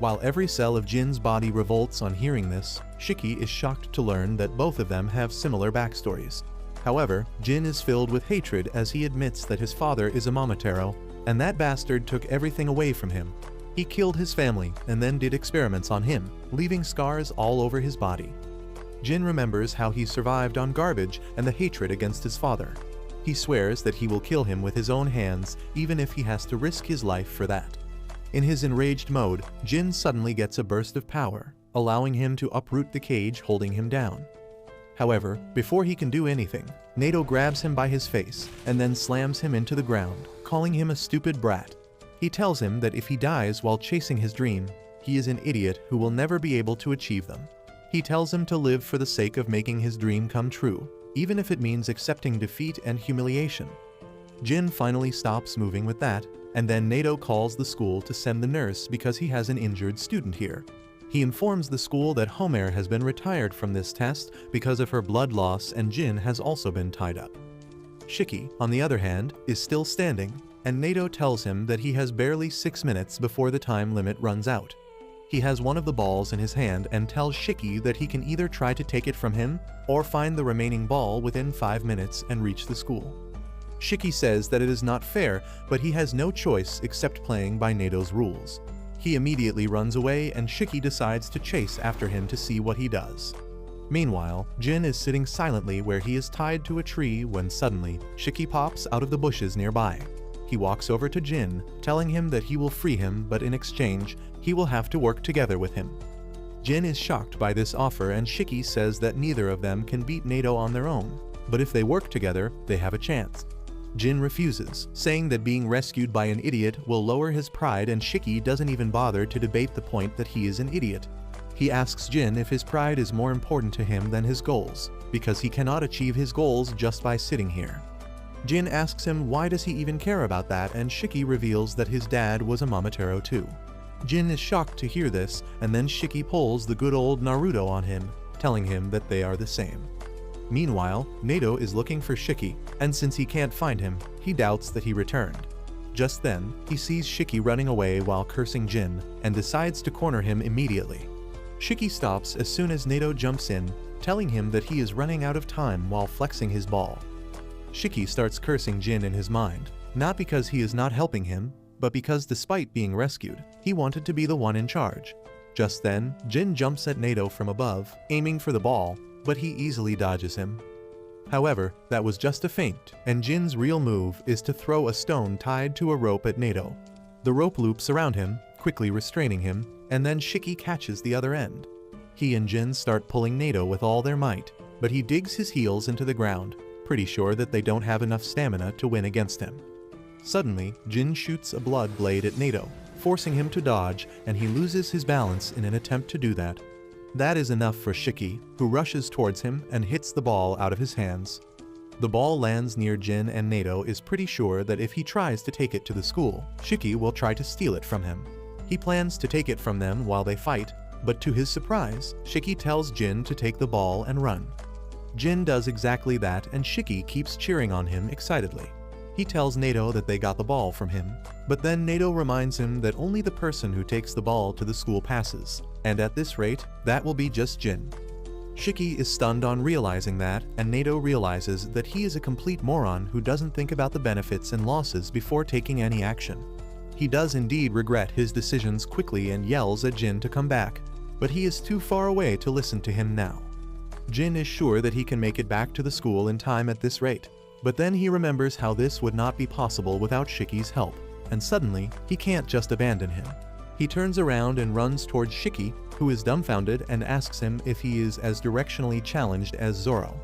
While every cell of Jin's body revolts on hearing this, Shiki is shocked to learn that both of them have similar backstories. However, Jin is filled with hatred as he admits that his father is a Momotaro, and that bastard took everything away from him. He killed his family and then did experiments on him, leaving scars all over his body. Jin remembers how he survived on garbage and the hatred against his father. He swears that he will kill him with his own hands, even if he has to risk his life for that. In his enraged mode, Jin suddenly gets a burst of power, allowing him to uproot the cage holding him down. However, before he can do anything, Nato grabs him by his face and then slams him into the ground, calling him a stupid brat. He tells him that if he dies while chasing his dream, he is an idiot who will never be able to achieve them. He tells him to live for the sake of making his dream come true, even if it means accepting defeat and humiliation. Jin finally stops moving with that, and then Nato calls the school to send the nurse because he has an injured student here. He informs the school that Homer has been retired from this test because of her blood loss, and Jin has also been tied up. Shiki, on the other hand, is still standing, and Nato tells him that he has barely 6 minutes before the time limit runs out. He has one of the balls in his hand and tells Shiki that he can either try to take it from him or find the remaining ball within 5 minutes and reach the school. Shiki says that it is not fair, but he has no choice except playing by Nato's rules. He immediately runs away, and Shiki decides to chase after him to see what he does. Meanwhile, Jin is sitting silently where he is tied to a tree when suddenly Shiki pops out of the bushes nearby. He walks over to Jin, telling him that he will free him, but in exchange, he will have to work together with him. Jin is shocked by this offer, and Shiki says that neither of them can beat Nato on their own, but if they work together, they have a chance. Jin refuses, saying that being rescued by an idiot will lower his pride, and Shiki doesn't even bother to debate the point that he is an idiot. He asks Jin if his pride is more important to him than his goals, because he cannot achieve his goals just by sitting here. Jin asks him why does he even care about that, and Shiki reveals that his dad was a Momotaro too. Jin is shocked to hear this, and then Shiki pulls the good old Naruto on him, telling him that they are the same. Meanwhile, Nato is looking for Shiki, and since he can't find him, he doubts that he returned. Just then, he sees Shiki running away while cursing Jin, and decides to corner him immediately. Shiki stops as soon as Nato jumps in, telling him that he is running out of time while flexing his ball. Shiki starts cursing Jin in his mind, not because he is not helping him, but because despite being rescued, he wanted to be the one in charge. Just then, Jin jumps at Nato from above, aiming for the ball, but he easily dodges him. However, that was just a feint, and Jin's real move is to throw a stone tied to a rope at Nato. The rope loops around him, quickly restraining him, and then Shiki catches the other end. He and Jin start pulling Nato with all their might, but he digs his heels into the ground, pretty sure that they don't have enough stamina to win against him. Suddenly, Jin shoots a blood blade at Nato, forcing him to dodge, and he loses his balance in an attempt to do that. That is enough for Shiki, who rushes towards him and hits the ball out of his hands. The ball lands near Jin, and Nato is pretty sure that if he tries to take it to the school, Shiki will try to steal it from him. He plans to take it from them while they fight, but to his surprise, Shiki tells Jin to take the ball and run. Jin does exactly that, and Shiki keeps cheering on him excitedly. He tells Nato that they got the ball from him, but then Nato reminds him that only the person who takes the ball to the school passes, and at this rate, that will be just Jin. Shiki is stunned on realizing that, and Nato realizes that he is a complete moron who doesn't think about the benefits and losses before taking any action. He does indeed regret his decisions quickly and yells at Jin to come back, but he is too far away to listen to him now. Jin is sure that he can make it back to the school in time at this rate, but then he remembers how this would not be possible without Shiki's help, and suddenly, he can't just abandon him. He turns around and runs towards Shiki, who is dumbfounded and asks him if he is as directionally challenged as Zoro.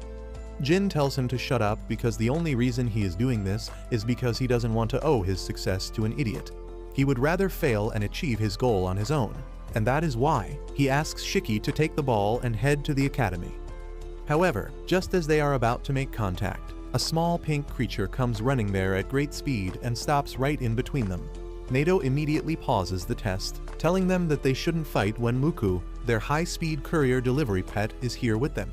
Jin tells him to shut up because the only reason he is doing this is because he doesn't want to owe his success to an idiot. He would rather fail and achieve his goal on his own, and that is why he asks Shiki to take the ball and head to the academy. However, just as they are about to make contact, a small pink creature comes running there at great speed and stops right in between them. Nato immediately pauses the test, telling them that they shouldn't fight when Muku, their high-speed courier delivery pet, is here with them.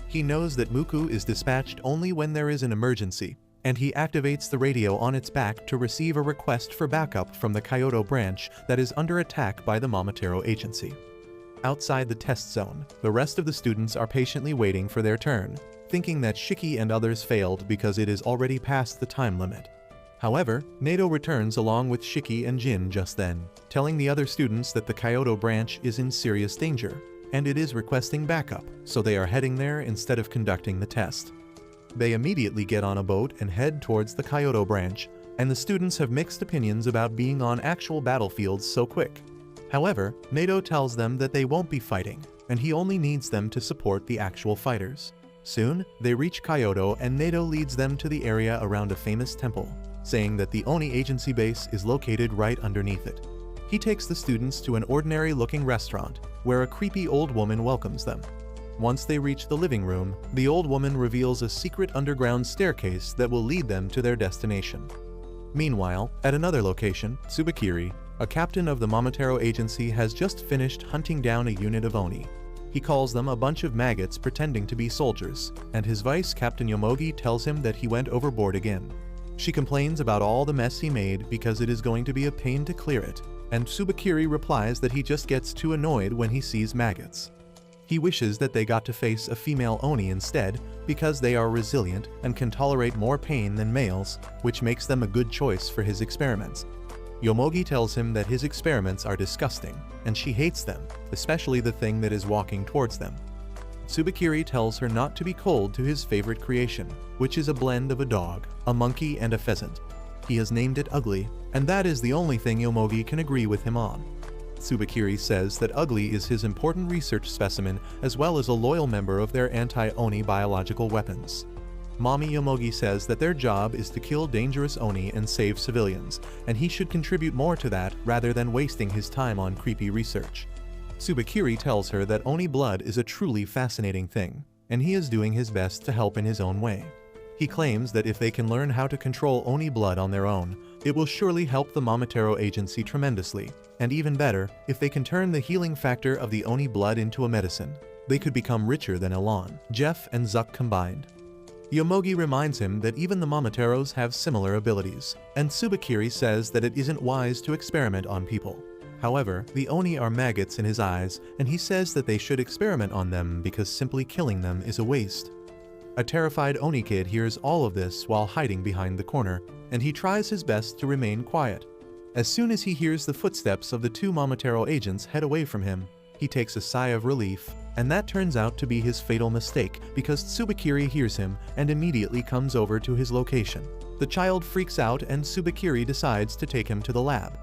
He knows that Muku is dispatched only when there is an emergency, and he activates the radio on its back to receive a request for backup from the Kyoto branch that is under attack by the Momotaro agency. Outside the test zone, the rest of the students are patiently waiting for their turn, thinking that Shiki and others failed because it is already past the time limit. However, Nato returns along with Shiki and Jin just then, telling the other students that the Kyoto branch is in serious danger. and it is requesting backup, so they are heading there instead of conducting the test. They immediately get on a boat and head towards the Kyoto branch, and the students have mixed opinions about being on actual battlefields so quick. However, Nato tells them that they won't be fighting, and he only needs them to support the actual fighters. Soon, they reach Kyoto and Nato leads them to the area around a famous temple, saying that the Oni agency base is located right underneath it. He takes the students to an ordinary-looking restaurant, where a creepy old woman welcomes them. Once they reach the living room, the old woman reveals a secret underground staircase that will lead them to their destination. Meanwhile, at another location, Tsubakiri, a captain of the Momotaro agency, has just finished hunting down a unit of Oni. He calls them a bunch of maggots pretending to be soldiers, and his vice captain Yomogi tells him that he went overboard again. She complains about all the mess he made because it is going to be a pain to clear it, and Tsubakiri replies that he just gets too annoyed when he sees maggots. He wishes that they got to face a female Oni instead because they are resilient and can tolerate more pain than males, which makes them a good choice for his experiments. Yomogi tells him that his experiments are disgusting, and she hates them, especially the thing that is walking towards them. Tsubakiri tells her not to be cold to his favorite creation, which is a blend of a dog, a monkey, and a pheasant. He has named it Ugly, and that is the only thing Yomogi can agree with him on. Tsubakiri says that Ugly is his important research specimen as well as a loyal member of their anti-Oni biological weapons. Mommy Yomogi says that their job is to kill dangerous Oni and save civilians, and he should contribute more to that rather than wasting his time on creepy research. Tsubakiri tells her that Oni blood is a truly fascinating thing, and he is doing his best to help in his own way. He claims that if they can learn how to control Oni blood on their own, it will surely help the Momotaro agency tremendously, and even better, if they can turn the healing factor of the Oni blood into a medicine, they could become richer than Elan, Jeff, and Zuck combined. Yomogi reminds him that even the Momotaros have similar abilities, and Tsubakiri says that it isn't wise to experiment on people. However, the Oni are maggots in his eyes, and he says that they should experiment on them because simply killing them is a waste. A terrified Oni kid hears all of this while hiding behind the corner, and he tries his best to remain quiet. As soon as he hears the footsteps of the two Momotaro agents head away from him, he takes a sigh of relief, and that turns out to be his fatal mistake because Tsubakiri hears him and immediately comes over to his location. The child freaks out and Tsubakiri decides to take him to the lab.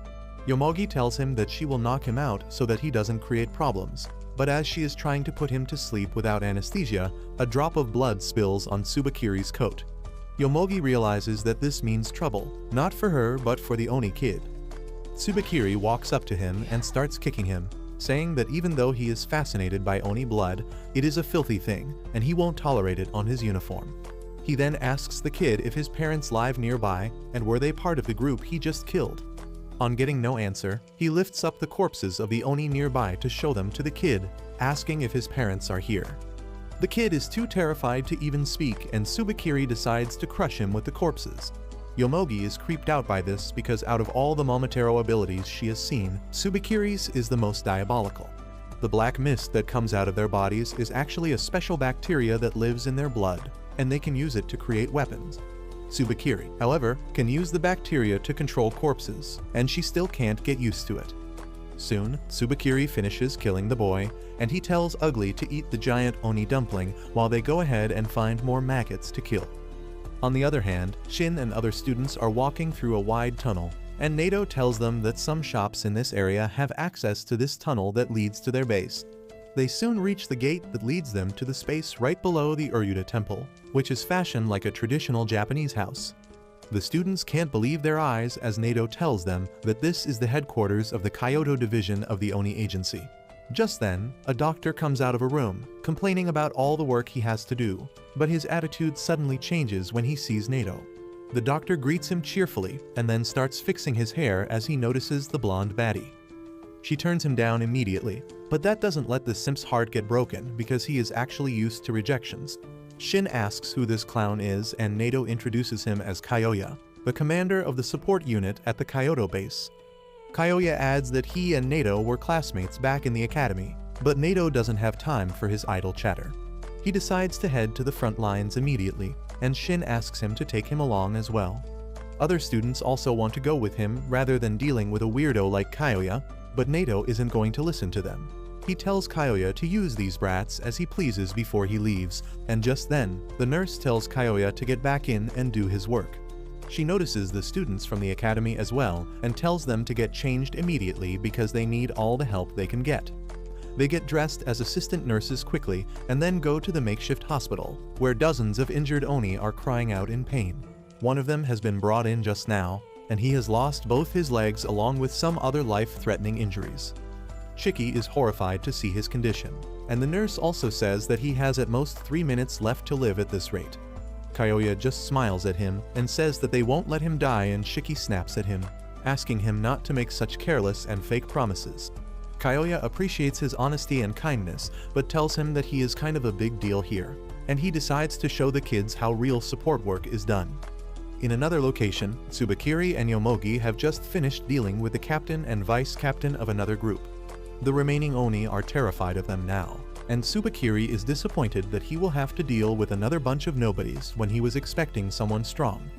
Yomogi tells him that she will knock him out so that he doesn't create problems, but as she is trying to put him to sleep without anesthesia, a drop of blood spills on Tsubakiri's coat. Yomogi realizes that this means trouble, not for her but for the Oni kid. Tsubakiri walks up to him and starts kicking him, saying that even though he is fascinated by Oni blood, it is a filthy thing, and he won't tolerate it on his uniform. He then asks the kid if his parents live nearby, and were they part of the group he just killed. On getting no answer, he lifts up the corpses of the Oni nearby to show them to the kid, asking if his parents are here. The kid is too terrified to even speak, and Tsubakiri decides to crush him with the corpses. Yomogi is creeped out by this because out of all the Momotaro abilities she has seen, Tsubakiri's is the most diabolical. The black mist that comes out of their bodies is actually a special bacteria that lives in their blood, and they can use it to create weapons. Tsubakiri, however, can use the bacteria to control corpses, and she still can't get used to it. Soon, Tsubakiri finishes killing the boy, and he tells Ugly to eat the giant Oni dumpling while they go ahead and find more maggots to kill. On the other hand, Shin and other students are walking through a wide tunnel, and Nato tells them that some shops in this area have access to this tunnel that leads to their base. They soon reach the gate that leads them to the space right below the Uryuta temple, which is fashioned like a traditional Japanese house. The students can't believe their eyes as Nato tells them that this is the headquarters of the Kyoto division of the Oni agency. Just then, a doctor comes out of a room, complaining about all the work he has to do, but his attitude suddenly changes when he sees Nato. The doctor greets him cheerfully and then starts fixing his hair as he notices the blonde baddie. She turns him down immediately, but that doesn't let the simp's heart get broken because he is actually used to rejections. Shin asks who this clown is and Nato introduces him as Kyoya, the commander of the support unit at the Kyoto base. Kyoya adds that he and Nato were classmates back in the academy, but Nato doesn't have time for his idle chatter. He decides to head to the front lines immediately, and Shin asks him to take him along as well. Other students also want to go with him rather than dealing with a weirdo like Kyoya, but Nato isn't going to listen to them. He tells Kyoya to use these brats as he pleases before he leaves, and just then, the nurse tells Kyoya to get back in and do his work. She notices the students from the academy as well and tells them to get changed immediately because they need all the help they can get. They get dressed as assistant nurses quickly and then go to the makeshift hospital, where dozens of injured Oni are crying out in pain. One of them has been brought in just now, and he has lost both his legs along with some other life-threatening injuries. Shiki is horrified to see his condition, and the nurse also says that he has at most 3 minutes left to live at this rate. Kyoya just smiles at him and says that they won't let him die, and Shiki snaps at him, asking him not to make such careless and fake promises. Kyoya appreciates his honesty and kindness, but tells him that he is kind of a big deal here, and he decides to show the kids how real support work is done. In another location, Tsubakiri and Yomogi have just finished dealing with the captain and vice captain of another group. The remaining Oni are terrified of them now, and Tsubakiri is disappointed that he will have to deal with another bunch of nobodies when he was expecting someone strong.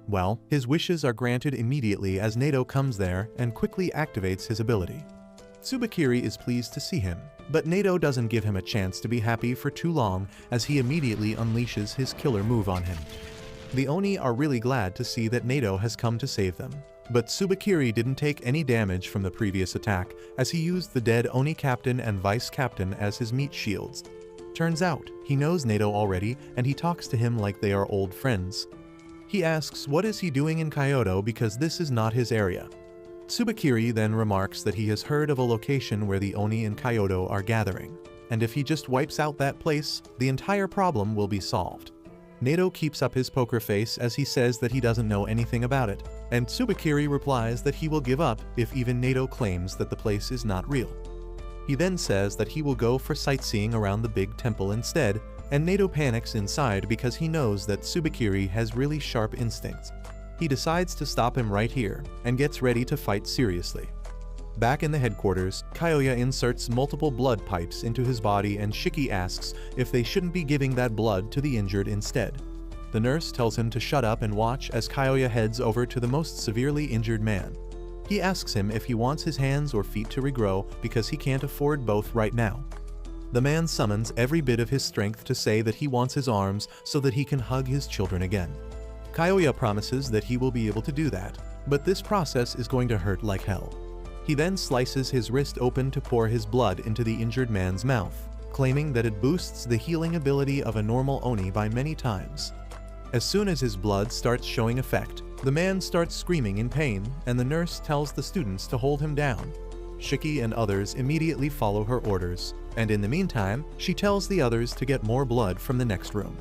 Well, his wishes are granted immediately as Nato comes there and quickly activates his ability. Tsubakiri is pleased to see him, but Nato doesn't give him a chance to be happy for too long as he immediately unleashes his killer move on him. The Oni are really glad to see that Nato has come to save them, but Tsubakiri didn't take any damage from the previous attack as he used the dead Oni captain and vice captain as his meat shields. Turns out, he knows Nato already and he talks to him like they are old friends. He asks what is he doing in Kyoto because this is not his area. Tsubakiri then remarks that he has heard of a location where the Oni in Kyoto are gathering, and if he just wipes out that place, the entire problem will be solved. Nato keeps up his poker face as he says that he doesn't know anything about it, and Tsubakiri replies that he will give up if even Nato claims that the place is not real. He then says that he will go for sightseeing around the big temple instead, and Nato panics inside because he knows that Tsubakiri has really sharp instincts. He decides to stop him right here, and gets ready to fight seriously. Back in the headquarters, Kyoya inserts multiple blood pipes into his body and Shiki asks if they shouldn't be giving that blood to the injured instead. The nurse tells him to shut up and watch as Kyoya heads over to the most severely injured man. He asks him if he wants his hands or feet to regrow because he can't afford both right now. The man summons every bit of his strength to say that he wants his arms so that he can hug his children again. Kyoya promises that he will be able to do that, but this process is going to hurt like hell. He then slices his wrist open to pour his blood into the injured man's mouth, claiming that it boosts the healing ability of a normal Oni by many times. As soon as his blood starts showing effect, the man starts screaming in pain, and the nurse tells the students to hold him down. Shiki and others immediately follow her orders, and in the meantime, she tells the others to get more blood from the next room.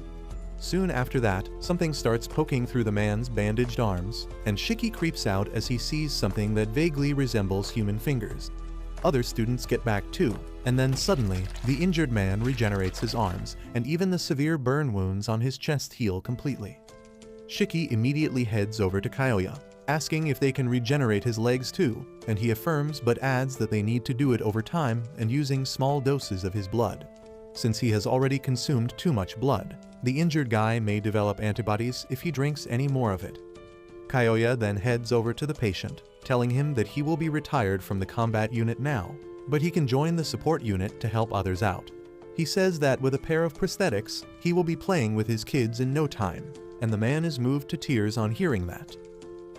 Soon after that, something starts poking through the man's bandaged arms, and Shiki creeps out as he sees something that vaguely resembles human fingers. Other students get back too, and then suddenly, the injured man regenerates his arms, and even the severe burn wounds on his chest heal completely. Shiki immediately heads over to Kyoya, asking if they can regenerate his legs too, and he affirms but adds that they need to do it over time and using small doses of his blood. Since he has already consumed too much blood, the injured guy may develop antibodies if he drinks any more of it. Kyoya then heads over to the patient, telling him that he will be retired from the combat unit now, but he can join the support unit to help others out. He says that with a pair of prosthetics, he will be playing with his kids in no time, and the man is moved to tears on hearing that.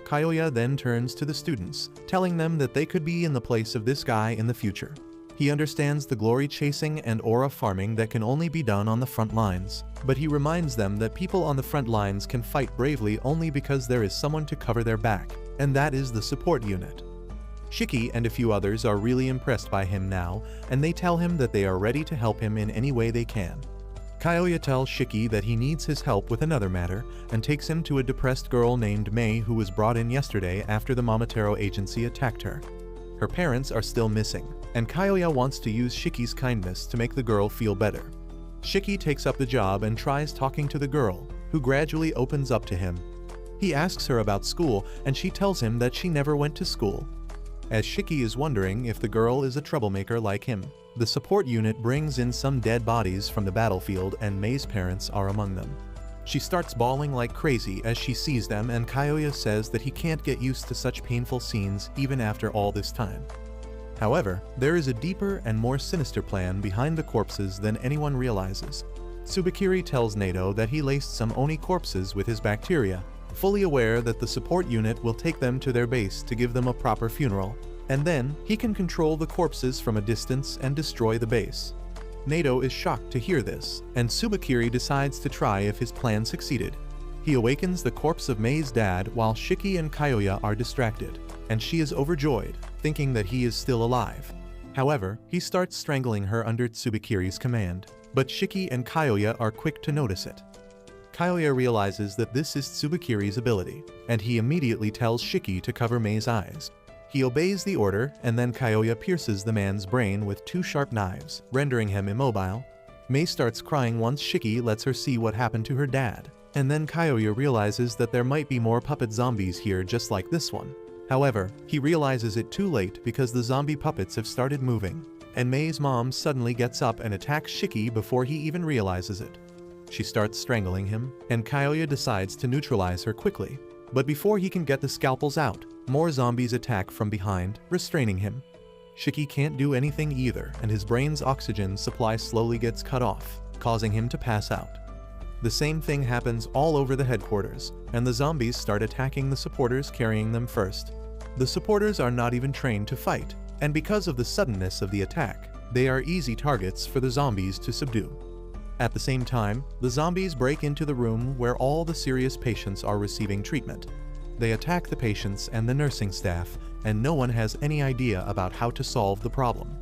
Kyoya then turns to the students, telling them that they could be in the place of this guy in the future. He understands the glory chasing and aura farming that can only be done on the front lines, but he reminds them that people on the front lines can fight bravely only because there is someone to cover their back, and that is the support unit. Shiki and a few others are really impressed by him now, and they tell him that they are ready to help him in any way they can. Kyoya tells Shiki that he needs his help with another matter, and takes him to a depressed girl named Mei who was brought in yesterday after the Momotaro agency attacked her. Her parents are still missing, and Kyoya wants to use Shiki's kindness to make the girl feel better. Shiki takes up the job and tries talking to the girl, who gradually opens up to him. He asks her about school, and she tells him that she never went to school. As Shiki is wondering if the girl is a troublemaker like him, the support unit brings in some dead bodies from the battlefield, and Mei's parents are among them. She starts bawling like crazy as she sees them, and Kyoya says that he can't get used to such painful scenes even after all this time. However, there is a deeper and more sinister plan behind the corpses than anyone realizes. Tsubakiri tells Nato that he laced some Oni corpses with his bacteria, fully aware that the support unit will take them to their base to give them a proper funeral, and then he can control the corpses from a distance and destroy the base. Nato is shocked to hear this, and Tsubakiri decides to try if his plan succeeded. He awakens the corpse of Mei's dad while Shiki and Kyoya are distracted, and she is overjoyed, thinking that he is still alive. However, he starts strangling her under Tsubakiri's command, but Shiki and Kyoya are quick to notice it. Kyoya realizes that this is Tsubakiri's ability, and he immediately tells Shiki to cover Mei's eyes. He obeys the order, and then Kyoya pierces the man's brain with 2 sharp knives, rendering him immobile. Mei starts crying once Shiki lets her see what happened to her dad, and then Kyoya realizes that there might be more puppet zombies here just like this one. However, he realizes it too late because the zombie puppets have started moving, and Mei's mom suddenly gets up and attacks Shiki before he even realizes it. She starts strangling him, and Kyoya decides to neutralize her quickly. But before he can get the scalpels out, more zombies attack from behind, restraining him. Shiki can't do anything either, and his brain's oxygen supply slowly gets cut off, causing him to pass out. The same thing happens all over the headquarters, and the zombies start attacking the supporters carrying them first. The supporters are not even trained to fight, and because of the suddenness of the attack, they are easy targets for the zombies to subdue. At the same time, the zombies break into the room where all the serious patients are receiving treatment. They attack the patients and the nursing staff, and no one has any idea about how to solve the problem.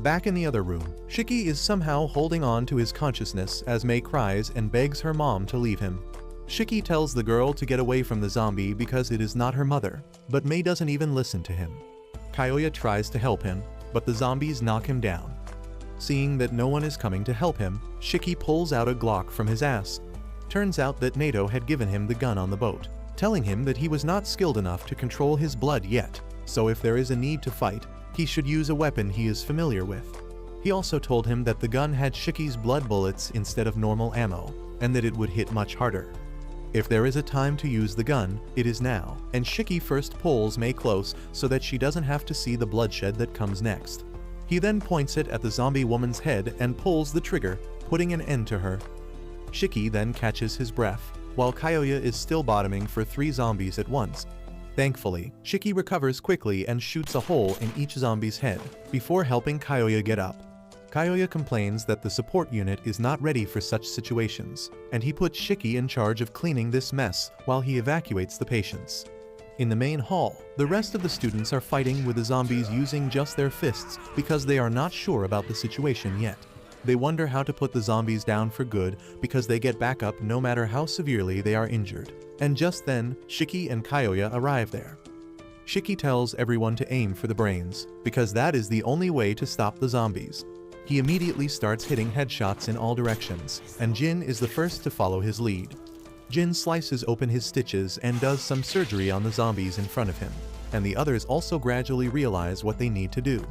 Back in the other room, Shiki is somehow holding on to his consciousness as Mei cries and begs her mom to leave him. Shiki tells the girl to get away from the zombie because it is not her mother, but Mei doesn't even listen to him. Kyoya tries to help him, but the zombies knock him down. Seeing that no one is coming to help him, Shiki pulls out a Glock from his ass. Turns out that Nato had given him the gun on the boat, telling him that he was not skilled enough to control his blood yet, so if there is a need to fight, he should use a weapon he is familiar with. He also told him that the gun had Shiki's blood bullets instead of normal ammo, and that it would hit much harder. If there is a time to use the gun, it is now, and Shiki first pulls Mei close so that she doesn't have to see the bloodshed that comes next. He then points it at the zombie woman's head and pulls the trigger, putting an end to her. Shiki then catches his breath, while Kyoya is still bottoming for 3 zombies at once. Thankfully, Shiki recovers quickly and shoots a hole in each zombie's head, before helping Kyoya get up. Kyoya complains that the support unit is not ready for such situations, and he puts Shiki in charge of cleaning this mess while he evacuates the patients. In the main hall, the rest of the students are fighting with the zombies using just their fists because they are not sure about the situation yet. They wonder how to put the zombies down for good because they get back up no matter how severely they are injured. And just then, Shiki and Kyoya arrive there. Shiki tells everyone to aim for the brains, because that is the only way to stop the zombies. He immediately starts hitting headshots in all directions, and Jin is the first to follow his lead. Jin slices open his stitches and does some surgery on the zombies in front of him, and the others also gradually realize what they need to do.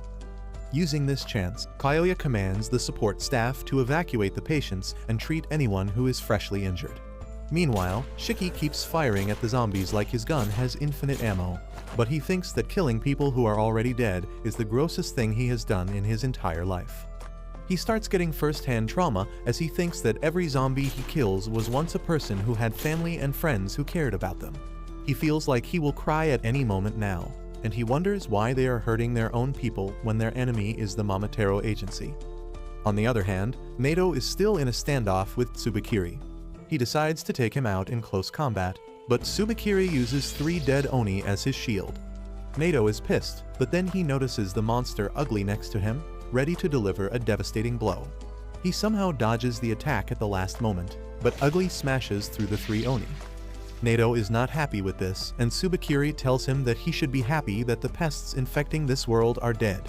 Using this chance, Kyoya commands the support staff to evacuate the patients and treat anyone who is freshly injured. Meanwhile, Shiki keeps firing at the zombies like his gun has infinite ammo, but he thinks that killing people who are already dead is the grossest thing he has done in his entire life. He starts getting first-hand trauma as he thinks that every zombie he kills was once a person who had family and friends who cared about them. He feels like he will cry at any moment now, and he wonders why they are hurting their own people when their enemy is the Momotaro Agency. On the other hand, Nato is still in a standoff with Tsubakiri. He decides to take him out in close combat, but Tsubakiri uses 3 dead Oni as his shield. Nato is pissed, but then he notices the monster Ugly next to him, ready to deliver a devastating blow. He somehow dodges the attack at the last moment, but Ugly smashes through the 3 Oni. Nato is not happy with this, and Tsubakiri tells him that he should be happy that the pests infecting this world are dead.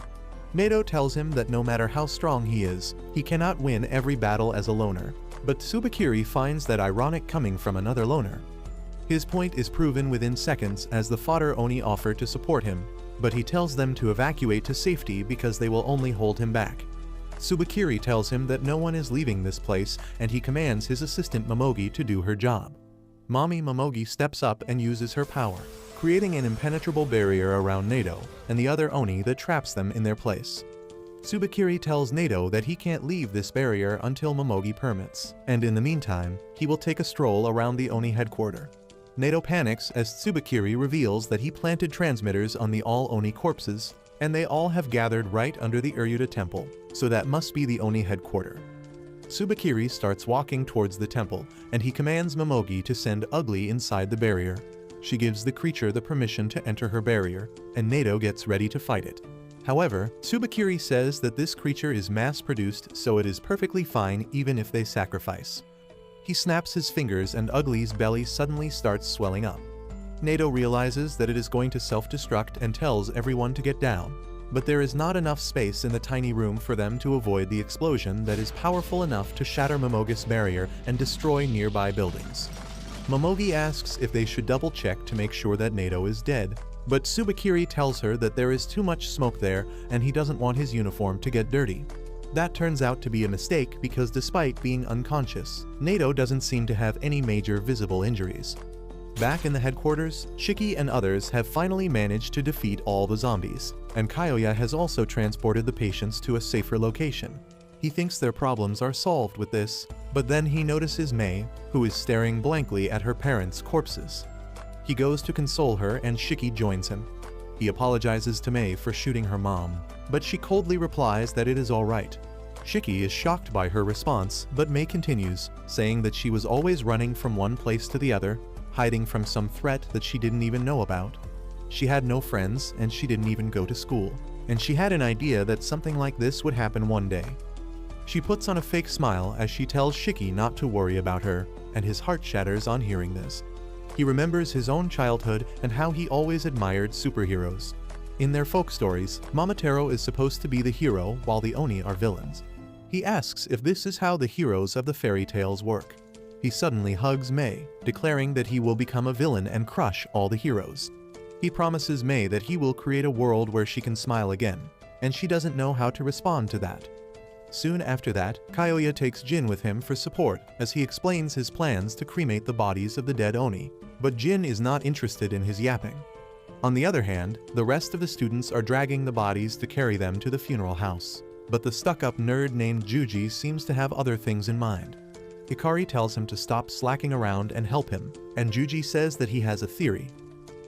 Nato tells him that no matter how strong he is, he cannot win every battle as a loner, but Tsubakiri finds that ironic coming from another loner. His point is proven within seconds as the fodder Oni offer to support him, but he tells them to evacuate to safety because they will only hold him back. Tsubakiri tells him that no one is leaving this place, and he commands his assistant Momogi to do her job. Mommy Momogi steps up and uses her power, creating an impenetrable barrier around Nato and the other Oni that traps them in their place. Tsubakiri tells Nato that he can't leave this barrier until Momogi permits, and in the meantime, he will take a stroll around the Oni headquarters. Nato panics as Tsubakiri reveals that he planted transmitters on the all Oni corpses, and they all have gathered right under the Uryuta temple, so that must be the Oni headquarters. Tsubakiri starts walking towards the temple, and he commands Momogi to send Ugly inside the barrier. She gives the creature the permission to enter her barrier, and Nato gets ready to fight it. However, Tsubakiri says that this creature is mass-produced, so it is perfectly fine even if they sacrifice. He snaps his fingers and Ugly's belly suddenly starts swelling up. Nato realizes that it is going to self-destruct and tells everyone to get down, but there is not enough space in the tiny room for them to avoid the explosion that is powerful enough to shatter Momogi's barrier and destroy nearby buildings. Momogi asks if they should double-check to make sure that Nato is dead, but Tsubakiri tells her that there is too much smoke there and he doesn't want his uniform to get dirty. That turns out to be a mistake because despite being unconscious, Nato doesn't seem to have any major visible injuries. Back in the headquarters, Shiki and others have finally managed to defeat all the zombies, and Kyoya has also transported the patients to a safer location. He thinks their problems are solved with this, but then he notices Mei, who is staring blankly at her parents' corpses. He goes to console her and Shiki joins him. He apologizes to Mei for shooting her mom, but she coldly replies that it is alright. Shiki is shocked by her response, but Mei continues, saying that she was always running from one place to the other, hiding from some threat that she didn't even know about. She had no friends and she didn't even go to school, and she had an idea that something like this would happen one day. She puts on a fake smile as she tells Shiki not to worry about her, and his heart shatters on hearing this. He remembers his own childhood and how he always admired superheroes. In their folk stories, Momotaro is supposed to be the hero while the Oni are villains. He asks if this is how the heroes of the fairy tales work. He suddenly hugs Mei, declaring that he will become a villain and crush all the heroes. He promises Mei that he will create a world where she can smile again, and she doesn't know how to respond to that. Soon after that, Kyoya takes Jin with him for support as he explains his plans to cremate the bodies of the dead Oni, but Jin is not interested in his yapping. On the other hand, the rest of the students are dragging the bodies to carry them to the funeral house, but the stuck-up nerd named Juji seems to have other things in mind. Ikari tells him to stop slacking around and help him, and Juji says that he has a theory.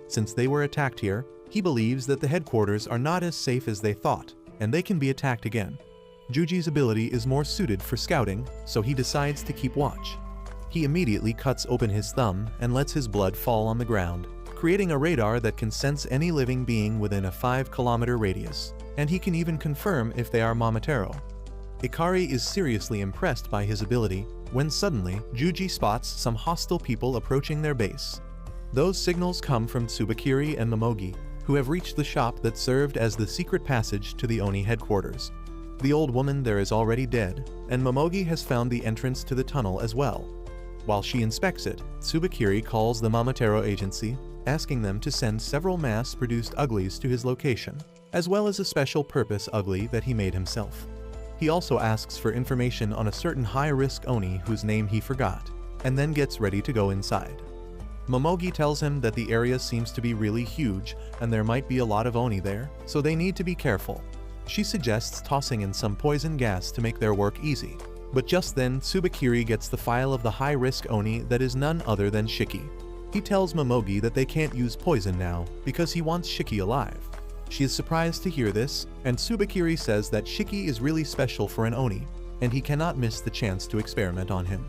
Since they were attacked here, he believes that the headquarters are not as safe as they thought, and they can be attacked again. Juji's ability is more suited for scouting, so he decides to keep watch. He immediately cuts open his thumb and lets his blood fall on the ground, creating a radar that can sense any living being within a 5-kilometer radius, and he can even confirm if they are Momotaro. Ikari is seriously impressed by his ability, when suddenly, Juji spots some hostile people approaching their base. Those signals come from Tsubakiri and Momogi, who have reached the shop that served as the secret passage to the Oni headquarters. The old woman there is already dead, and Momogi has found the entrance to the tunnel as well. While she inspects it, Tsubakiri calls the Momotaro agency, asking them to send several mass-produced uglies to his location, as well as a special purpose ugly that he made himself. He also asks for information on a certain high-risk Oni whose name he forgot, and then gets ready to go inside. Momogi tells him that the area seems to be really huge and there might be a lot of Oni there, so they need to be careful. She suggests tossing in some poison gas to make their work easy, but just then Tsubakiri gets the file of the high-risk Oni that is none other than Shiki. He tells Momogi that they can't use poison now because he wants Shiki alive. She is surprised to hear this, and Tsubakiri says that Shiki is really special for an Oni, and he cannot miss the chance to experiment on him.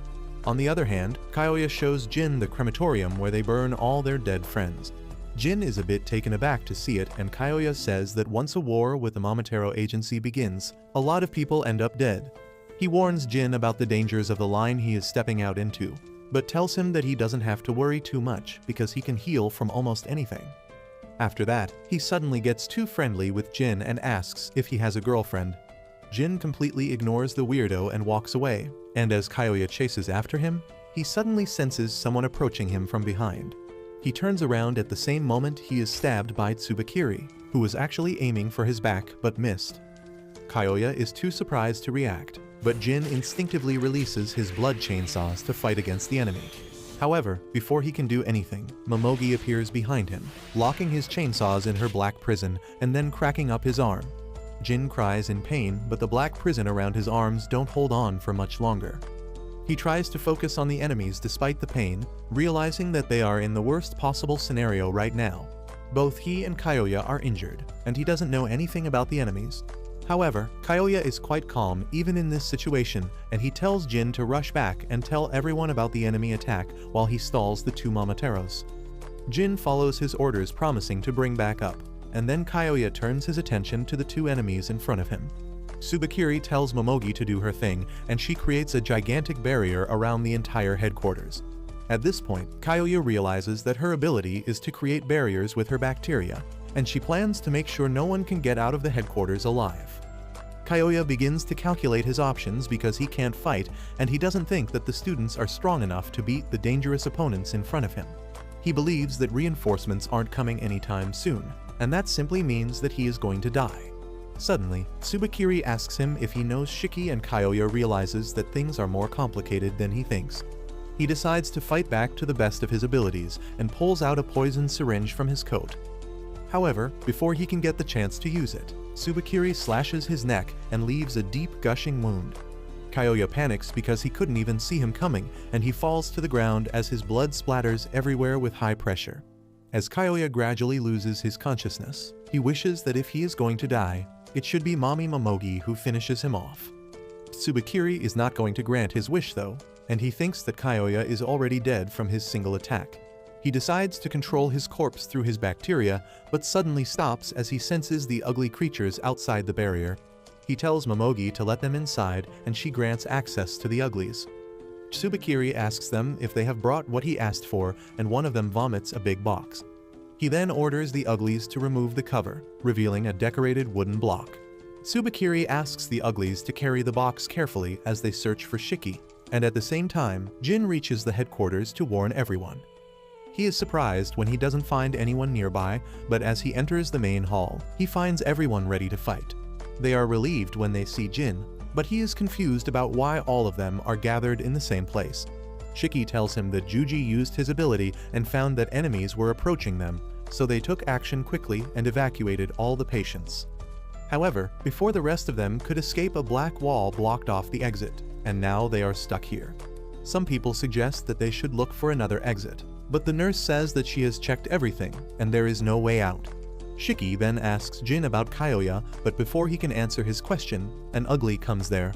On the other hand, Kyoya shows Jin the crematorium where they burn all their dead friends. Jin is a bit taken aback to see it, and Kyoya says that once a war with the Momotaro agency begins, a lot of people end up dead. He warns Jin about the dangers of the line he is stepping out into, but tells him that he doesn't have to worry too much because he can heal from almost anything. After that, he suddenly gets too friendly with Jin and asks if he has a girlfriend. Jin completely ignores the weirdo and walks away, and as Kyoya chases after him, he suddenly senses someone approaching him from behind. He turns around at the same moment he is stabbed by Tsubakiri, who was actually aiming for his back but missed. Kyoya is too surprised to react, but Jin instinctively releases his blood chainsaws to fight against the enemy. However, before he can do anything, Momogi appears behind him, locking his chainsaws in her black prison and then cracking up his arm. Jin cries in pain, but the black prison around his arms don't hold on for much longer. He tries to focus on the enemies despite the pain, realizing that they are in the worst possible scenario right now. Both he and Kyoya are injured, and he doesn't know anything about the enemies. However, Kyoya is quite calm even in this situation, and he tells Jin to rush back and tell everyone about the enemy attack while he stalls the two Momoteros. Jin follows his orders, promising to bring back up, and then Kyoya turns his attention to the two enemies in front of him. Tsubakiri tells Momogi to do her thing, and she creates a gigantic barrier around the entire headquarters. At this point, Kyoya realizes that her ability is to create barriers with her bacteria, and she plans to make sure no one can get out of the headquarters alive. Kyoya begins to calculate his options because he can't fight, and he doesn't think that the students are strong enough to beat the dangerous opponents in front of him. He believes that reinforcements aren't coming anytime soon, and that simply means that he is going to die. Suddenly, Tsubakiri asks him if he knows Shiki, and Kyoya realizes that things are more complicated than he thinks. He decides to fight back to the best of his abilities and pulls out a poison syringe from his coat. However, before he can get the chance to use it, Tsubakiri slashes his neck and leaves a deep gushing wound. Kyoya panics because he couldn't even see him coming, and he falls to the ground as his blood splatters everywhere with high pressure. As Kyoya gradually loses his consciousness, he wishes that if he is going to die, it should be Mommy Momogi who finishes him off. Tsubakiri is not going to grant his wish though, and he thinks that Kyoya is already dead from his single attack. He decides to control his corpse through his bacteria, but suddenly stops as he senses the ugly creatures outside the barrier. He tells Momogi to let them inside, and she grants access to the uglies. Tsubakiri asks them if they have brought what he asked for, and one of them vomits a big box. He then orders the uglies to remove the cover, revealing a decorated wooden block. Tsubakiri asks the uglies to carry the box carefully as they search for Shiki, and at the same time, Jin reaches the headquarters to warn everyone. He is surprised when he doesn't find anyone nearby, but as he enters the main hall, he finds everyone ready to fight. They are relieved when they see Jin, but he is confused about why all of them are gathered in the same place. Shiki tells him that Juji used his ability and found that enemies were approaching them, so they took action quickly and evacuated all the patients. However, before the rest of them could escape, a black wall blocked off the exit, and now they are stuck here. Some people suggest that they should look for another exit, but the nurse says that she has checked everything and there is no way out. Shiki then asks Jin about Kyoya, but before he can answer his question, an ugly comes there.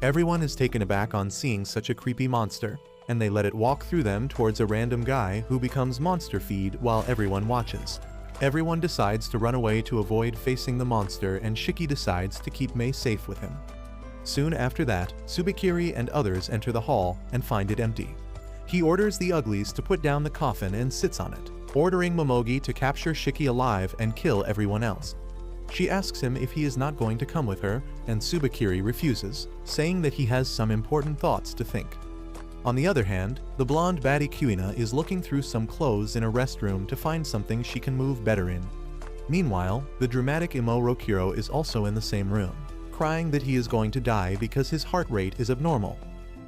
Everyone is taken aback on seeing such a creepy monster, and they let it walk through them towards a random guy who becomes monster feed while everyone watches. Everyone decides to run away to avoid facing the monster, and Shiki decides to keep Mei safe with him. Soon after that, Tsubakiri and others enter the hall and find it empty. He orders the uglies to put down the coffin and sits on it, ordering Momogi to capture Shiki alive and kill everyone else. She asks him if he is not going to come with her, and Tsubakiri refuses, saying that he has some important thoughts to think. On the other hand, the blonde baddie Kuina is looking through some clothes in a restroom to find something she can move better in. Meanwhile, the dramatic Imo Rokuro is also in the same room, crying that he is going to die because his heart rate is abnormal.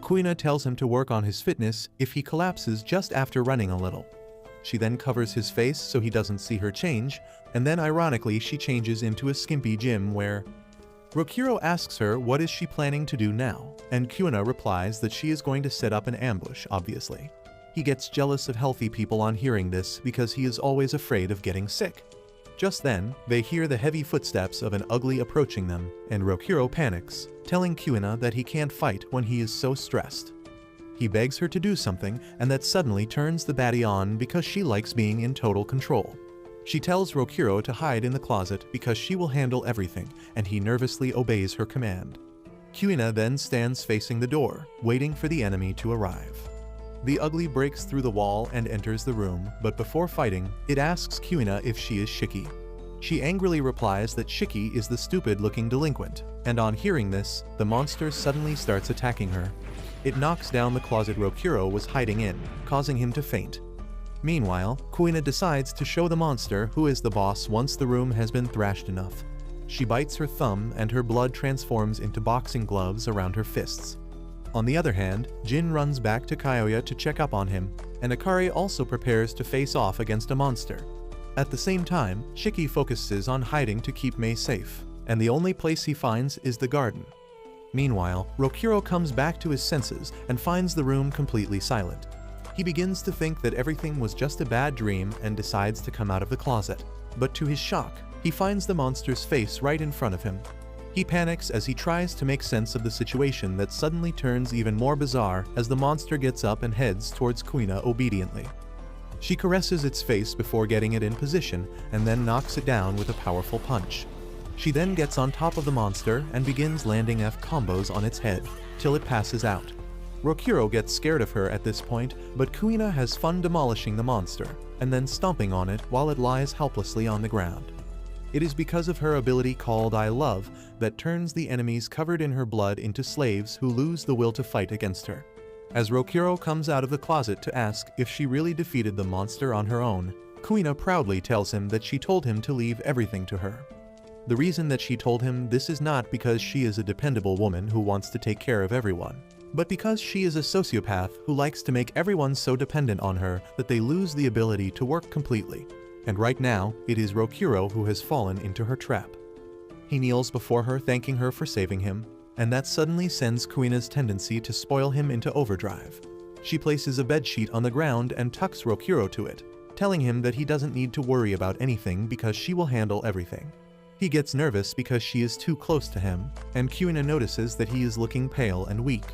Kuina tells him to work on his fitness if he collapses just after running a little. She then covers his face so he doesn't see her change, and then ironically she changes into a skimpy gym where Rokuro asks her what is she planning to do now, and Kuina replies that she is going to set up an ambush, obviously. He gets jealous of healthy people on hearing this because he is always afraid of getting sick. Just then, they hear the heavy footsteps of an ugly approaching them, and Rokuro panics, telling Kuina that he can't fight when he is so stressed. He begs her to do something, and that suddenly turns the baddie on because she likes being in total control. She tells Rokuro to hide in the closet because she will handle everything, and he nervously obeys her command. Kuina then stands facing the door, waiting for the enemy to arrive. The ugly breaks through the wall and enters the room, but before fighting, it asks Kuina if she is Shiki. She angrily replies that Shiki is the stupid-looking delinquent, and on hearing this, the monster suddenly starts attacking her. It knocks down the closet Rokuro was hiding in, causing him to faint. Meanwhile, Kuina decides to show the monster who is the boss once the room has been thrashed enough. She bites her thumb and her blood transforms into boxing gloves around her fists. On the other hand, Jin runs back to Kyoya to check up on him, and Akari also prepares to face off against a monster. At the same time, Shiki focuses on hiding to keep Mei safe, and the only place he finds is the garden. Meanwhile, Rokuro comes back to his senses and finds the room completely silent. He begins to think that everything was just a bad dream and decides to come out of the closet. But to his shock, he finds the monster's face right in front of him. He panics as he tries to make sense of the situation that suddenly turns even more bizarre as the monster gets up and heads towards Kuina obediently. She caresses its face before getting it in position and then knocks it down with a powerful punch. She then gets on top of the monster and begins landing F combos on its head, till it passes out. Rokuro gets scared of her at this point, but Kuina has fun demolishing the monster, and then stomping on it while it lies helplessly on the ground. It is because of her ability called I Love that turns the enemies covered in her blood into slaves who lose the will to fight against her. As Rokuro comes out of the closet to ask if she really defeated the monster on her own, Kuina proudly tells him that she told him to leave everything to her. The reason that she told him this is not because she is a dependable woman who wants to take care of everyone, but because she is a sociopath who likes to make everyone so dependent on her that they lose the ability to work completely. And right now, it is Rokuro who has fallen into her trap. He kneels before her thanking her for saving him, and that suddenly sends Kuina's tendency to spoil him into overdrive. She places a bedsheet on the ground and tucks Rokuro to it, telling him that he doesn't need to worry about anything because she will handle everything. He gets nervous because she is too close to him, and Kuina notices that he is looking pale and weak.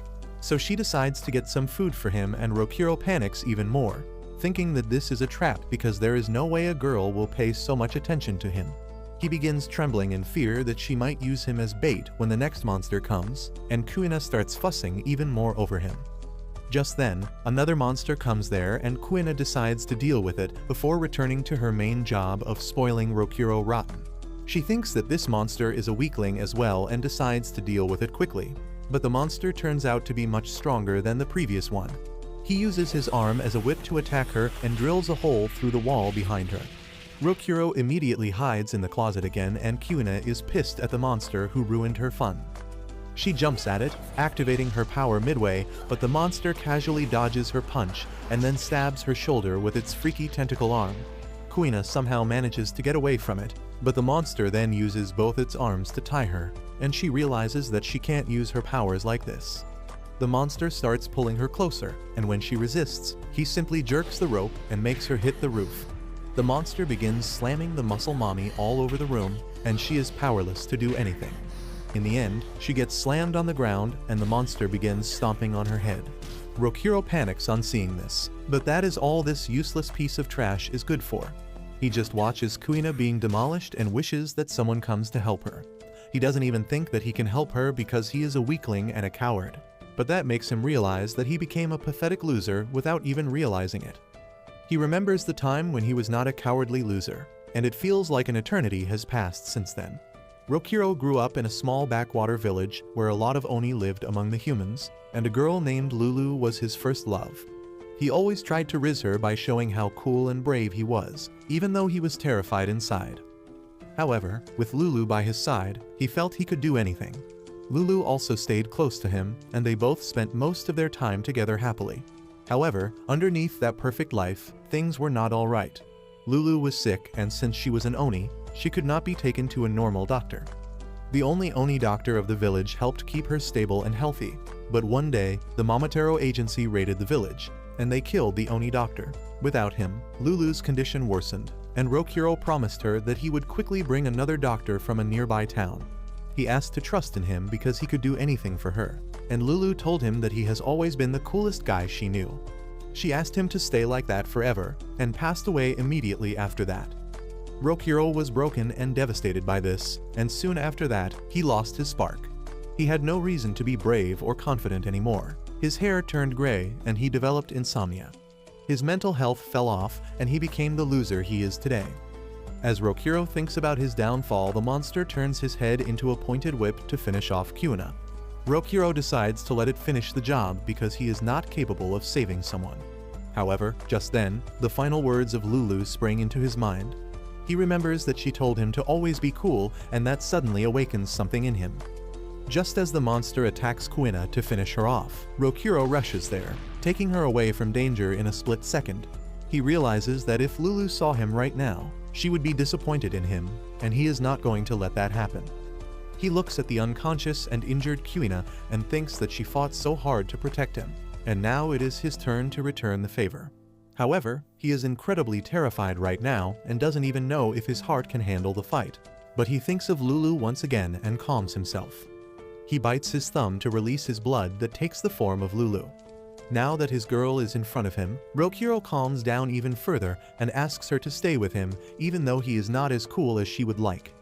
So she decides to get some food for him, and Rokuro panics even more, thinking that this is a trap because there is no way a girl will pay so much attention to him. He begins trembling in fear that she might use him as bait when the next monster comes, and Kuina starts fussing even more over him. Just then, another monster comes there and Kuina decides to deal with it before returning to her main job of spoiling Rokuro rotten. She thinks that this monster is a weakling as well and decides to deal with it quickly, but the monster turns out to be much stronger than the previous one. He uses his arm as a whip to attack her and drills a hole through the wall behind her. Rokuro immediately hides in the closet again, and Kuina is pissed at the monster who ruined her fun. She jumps at it, activating her power midway, but the monster casually dodges her punch and then stabs her shoulder with its freaky tentacle arm. Kuina somehow manages to get away from it, but the monster then uses both its arms to tie her, and she realizes that she can't use her powers like this. The monster starts pulling her closer, and when she resists, he simply jerks the rope and makes her hit the roof. The monster begins slamming the muscle mommy all over the room, and she is powerless to do anything. In the end, she gets slammed on the ground and the monster begins stomping on her head. Rokuro panics on seeing this, but that is all this useless piece of trash is good for. He just watches Kuina being demolished and wishes that someone comes to help her. He doesn't even think that he can help her because he is a weakling and a coward. But that makes him realize that he became a pathetic loser without even realizing it. He remembers the time when he was not a cowardly loser, and it feels like an eternity has passed since then. Rokuro grew up in a small backwater village where a lot of Oni lived among the humans, and a girl named Lulu was his first love. He always tried to riz her by showing how cool and brave he was, even though he was terrified inside. However, with Lulu by his side, he felt he could do anything. Lulu also stayed close to him, and they both spent most of their time together happily. However, underneath that perfect life, things were not all right. Lulu was sick, and since she was an Oni, she could not be taken to a normal doctor. The only Oni doctor of the village helped keep her stable and healthy, but one day, the Momotaro agency raided the village, and they killed the Oni doctor. Without him, Lulu's condition worsened, and Rokuro promised her that he would quickly bring another doctor from a nearby town. He asked to trust in him because he could do anything for her, and Lulu told him that he has always been the coolest guy she knew. She asked him to stay like that forever, and passed away immediately after that. Rokuro was broken and devastated by this, and soon after that, he lost his spark. He had no reason to be brave or confident anymore. His hair turned gray, and he developed insomnia. His mental health fell off, and he became the loser he is today. As Rokuro thinks about his downfall, the monster turns his head into a pointed whip to finish off Kuina. Rokuro decides to let it finish the job because he is not capable of saving someone. However, just then, the final words of Lulu spring into his mind. He remembers that she told him to always be cool, and that suddenly awakens something in him. Just as the monster attacks Kuina to finish her off, Rokuro rushes there, taking her away from danger in a split second. He realizes that if Lulu saw him right now, she would be disappointed in him, and he is not going to let that happen. He looks at the unconscious and injured Kuina and thinks that she fought so hard to protect him, and now it is his turn to return the favor. However, he is incredibly terrified right now and doesn't even know if his heart can handle the fight. But he thinks of Lulu once again and calms himself. He bites his thumb to release his blood that takes the form of Lulu. Now that his girl is in front of him, Rokuro calms down even further and asks her to stay with him, even though he is not as cool as she would like.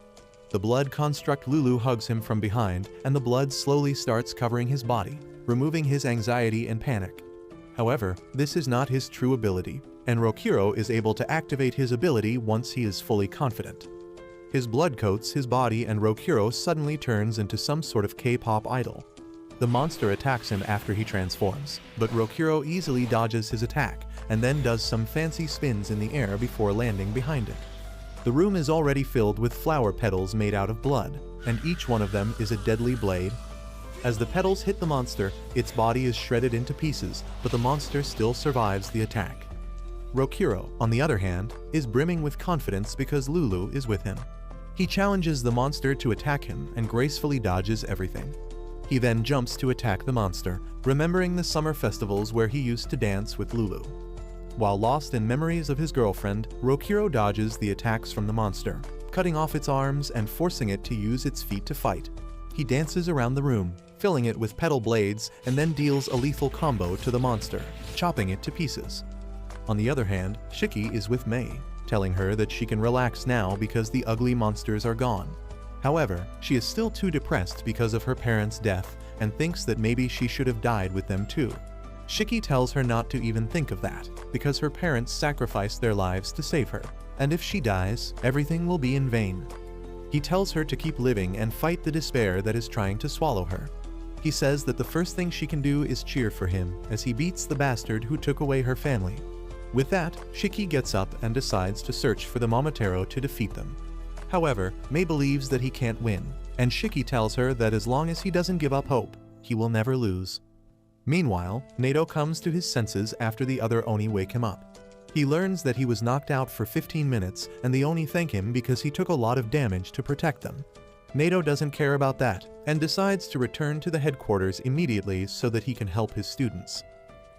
The blood construct Lulu hugs him from behind, and the blood slowly starts covering his body, removing his anxiety and panic. However, this is not his true ability, and Rokuro is able to activate his ability once he is fully confident. His blood coats his body and Rokuro suddenly turns into some sort of K-pop idol. The monster attacks him after he transforms, but Rokuro easily dodges his attack and then does some fancy spins in the air before landing behind it. The room is already filled with flower petals made out of blood, and each one of them is a deadly blade. As the petals hit the monster, its body is shredded into pieces, but the monster still survives the attack. Rokuro, on the other hand, is brimming with confidence because Lulu is with him. He challenges the monster to attack him and gracefully dodges everything. He then jumps to attack the monster, remembering the summer festivals where he used to dance with Lulu. While lost in memories of his girlfriend, Rokuro dodges the attacks from the monster, cutting off its arms and forcing it to use its feet to fight. He dances around the room, filling it with petal blades, and then deals a lethal combo to the monster, chopping it to pieces. On the other hand, Shiki is with Mei, telling her that she can relax now because the ugly monsters are gone. However, she is still too depressed because of her parents' death and thinks that maybe she should have died with them too. Shiki tells her not to even think of that, because her parents sacrificed their lives to save her, and if she dies, everything will be in vain. He tells her to keep living and fight the despair that is trying to swallow her. He says that the first thing she can do is cheer for him as he beats the bastard who took away her family. With that, Shiki gets up and decides to search for the Momotaro to defeat them. However, Mei believes that he can't win, and Shiki tells her that as long as he doesn't give up hope, he will never lose. Meanwhile, Nato comes to his senses after the other Oni wake him up. He learns that he was knocked out for 15 minutes and the Oni thank him because he took a lot of damage to protect them. Nato doesn't care about that and decides to return to the headquarters immediately so that he can help his students.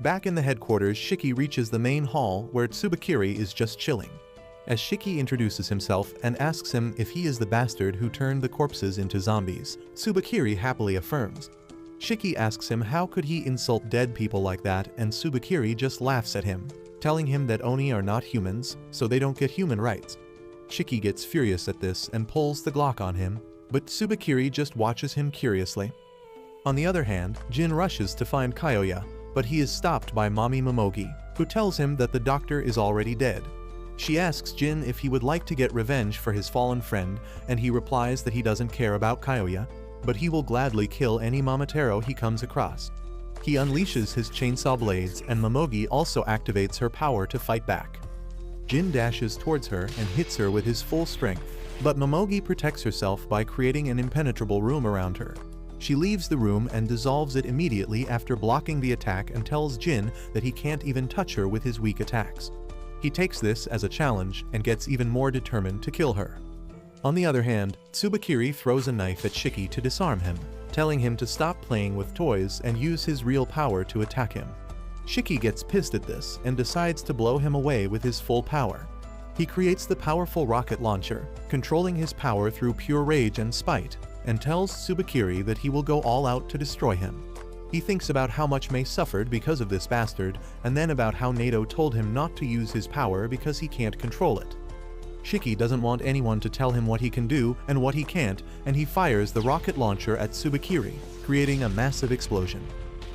Back in the headquarters, Shiki reaches the main hall where Tsubakiri is just chilling. As Shiki introduces himself and asks him if he is the bastard who turned the corpses into zombies, Tsubakiri happily affirms. Shiki asks him how could he insult dead people like that, and Tsubakiri just laughs at him, telling him that Oni are not humans, so they don't get human rights. Shiki gets furious at this and pulls the Glock on him, but Tsubakiri just watches him curiously. On the other hand, Jin rushes to find Kyoya, but he is stopped by Mommy Momogi, who tells him that the doctor is already dead. She asks Jin if he would like to get revenge for his fallen friend, and he replies that he doesn't care about Kyoya, but he will gladly kill any Momotaro he comes across. He unleashes his chainsaw blades, and Momogi also activates her power to fight back. Jin dashes towards her and hits her with his full strength, but Momogi protects herself by creating an impenetrable room around her. She leaves the room and dissolves it immediately after blocking the attack and tells Jin that he can't even touch her with his weak attacks. He takes this as a challenge and gets even more determined to kill her. On the other hand, Tsubakiri throws a knife at Shiki to disarm him, telling him to stop playing with toys and use his real power to attack him. Shiki gets pissed at this and decides to blow him away with his full power. He creates the powerful rocket launcher, controlling his power through pure rage and spite, and tells Tsubakiri that he will go all out to destroy him. He thinks about how much Mei suffered because of this bastard, and then about how Nato told him not to use his power because he can't control it. Shiki doesn't want anyone to tell him what he can do and what he can't, and he fires the rocket launcher at Tsubakiri, creating a massive explosion.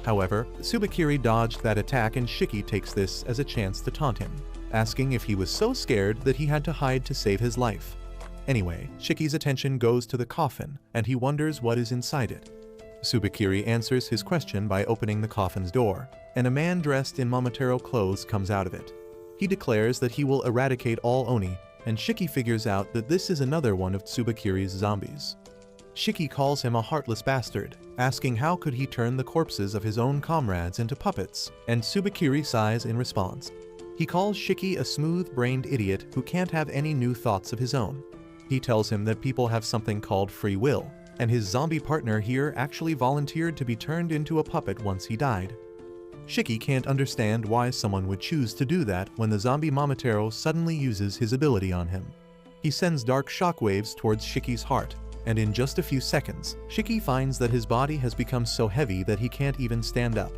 However, Tsubakiri dodged that attack and Shiki takes this as a chance to taunt him, asking if he was so scared that he had to hide to save his life. Anyway, Shiki's attention goes to the coffin, and he wonders what is inside it. Tsubakiri answers his question by opening the coffin's door, and a man dressed in Momotaro clothes comes out of it. He declares that he will eradicate all Oni, and Shiki figures out that this is another one of Tsubakiri's zombies. Shiki calls him a heartless bastard, asking how could he turn the corpses of his own comrades into puppets, and Tsubakiri sighs in response. He calls Shiki a smooth-brained idiot who can't have any new thoughts of his own. He tells him that people have something called free will, and his zombie partner here actually volunteered to be turned into a puppet once he died. Shiki can't understand why someone would choose to do that when the zombie Momotaro suddenly uses his ability on him. He sends dark shockwaves towards Shiki's heart, and in just a few seconds, Shiki finds that his body has become so heavy that he can't even stand up.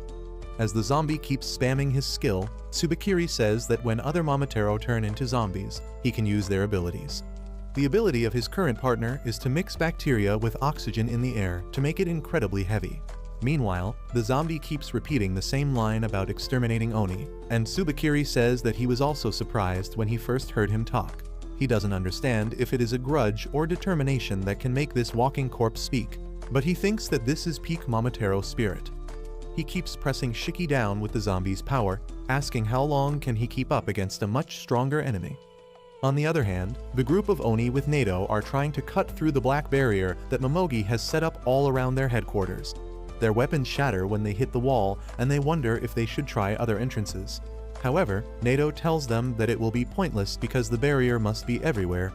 As the zombie keeps spamming his skill, Tsubakiri says that when other Momotaro turn into zombies, he can use their abilities. The ability of his current partner is to mix bacteria with oxygen in the air to make it incredibly heavy. Meanwhile, the zombie keeps repeating the same line about exterminating Oni, and Tsubakiri says that he was also surprised when he first heard him talk. He doesn't understand if it is a grudge or determination that can make this walking corpse speak, but he thinks that this is peak Momotaro spirit. He keeps pressing Shiki down with the zombie's power, asking how long can he keep up against a much stronger enemy. On the other hand, the group of Oni with Nato are trying to cut through the black barrier that Momogi has set up all around their headquarters. Their weapons shatter when they hit the wall, and they wonder if they should try other entrances. However, Nato tells them that it will be pointless because the barrier must be everywhere.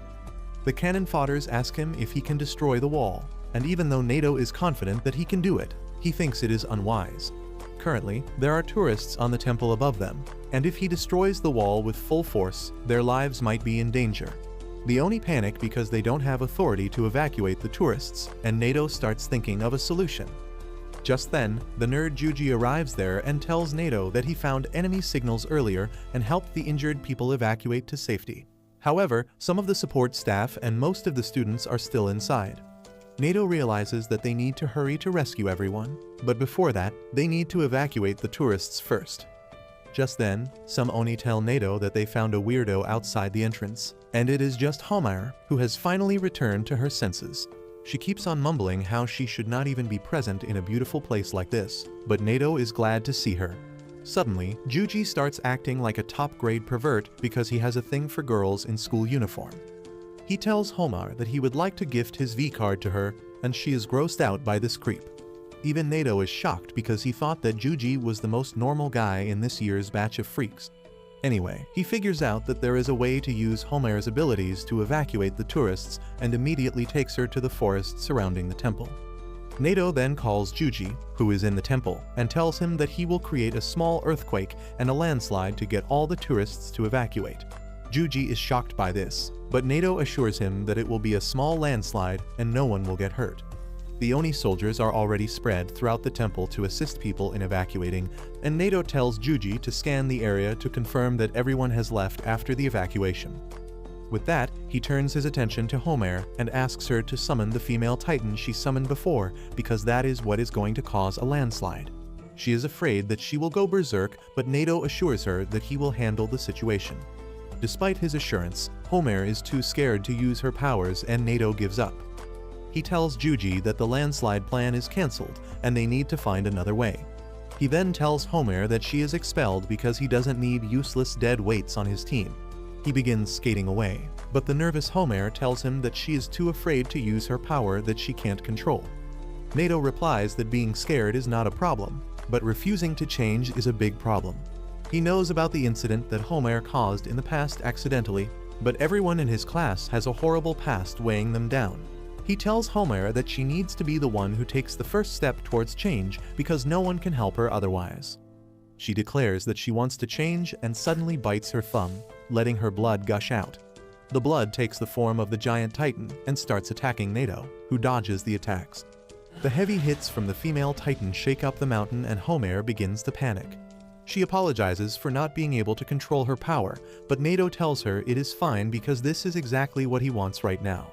The cannon fodders ask him if he can destroy the wall, and even though Nato is confident that he can do it, he thinks it is unwise. Currently, there are tourists on the temple above them, and if he destroys the wall with full force, their lives might be in danger. The Oni panic because they don't have authority to evacuate the tourists, and Nato starts thinking of a solution. Just then, the nerd Juji arrives there and tells Nato that he found enemy signals earlier and helped the injured people evacuate to safety. However, some of the support staff and most of the students are still inside. Nato realizes that they need to hurry to rescue everyone, but before that, they need to evacuate the tourists first. Just then, some Oni tell Nato that they found a weirdo outside the entrance, and it is just Homare, who has finally returned to her senses. She keeps on mumbling how she should not even be present in a beautiful place like this, but Nato is glad to see her. Suddenly, Juji starts acting like a top-grade pervert because he has a thing for girls in school uniform. He tells Homare that he would like to gift his V-card to her, and she is grossed out by this creep. Even Nato is shocked because he thought that Juji was the most normal guy in this year's batch of freaks. Anyway, he figures out that there is a way to use Homare's abilities to evacuate the tourists and immediately takes her to the forest surrounding the temple. Nato then calls Juji, who is in the temple, and tells him that he will create a small earthquake and a landslide to get all the tourists to evacuate. Juji is shocked by this, but Nato assures him that it will be a small landslide and no one will get hurt. The Oni soldiers are already spread throughout the temple to assist people in evacuating, and Nato tells Juji to scan the area to confirm that everyone has left after the evacuation. With that, he turns his attention to Homare and asks her to summon the female titan she summoned before because that is what is going to cause a landslide. She is afraid that she will go berserk, but Nato assures her that he will handle the situation. Despite his assurance, Homare is too scared to use her powers and Nato gives up. He tells Juji that the landslide plan is cancelled and they need to find another way. He then tells Homare that she is expelled because he doesn't need useless dead weights on his team. He begins skating away, but the nervous Homare tells him that she is too afraid to use her power that she can't control. Nato replies that being scared is not a problem, but refusing to change is a big problem. He knows about the incident that Homare caused in the past accidentally, but everyone in his class has a horrible past weighing them down. He tells Homare that she needs to be the one who takes the first step towards change because no one can help her otherwise. She declares that she wants to change and suddenly bites her thumb, letting her blood gush out. The blood takes the form of the giant titan and starts attacking Nato, who dodges the attacks. The heavy hits from the female titan shake up the mountain and Homare begins to panic. She apologizes for not being able to control her power, but Nato tells her it is fine because this is exactly what he wants right now.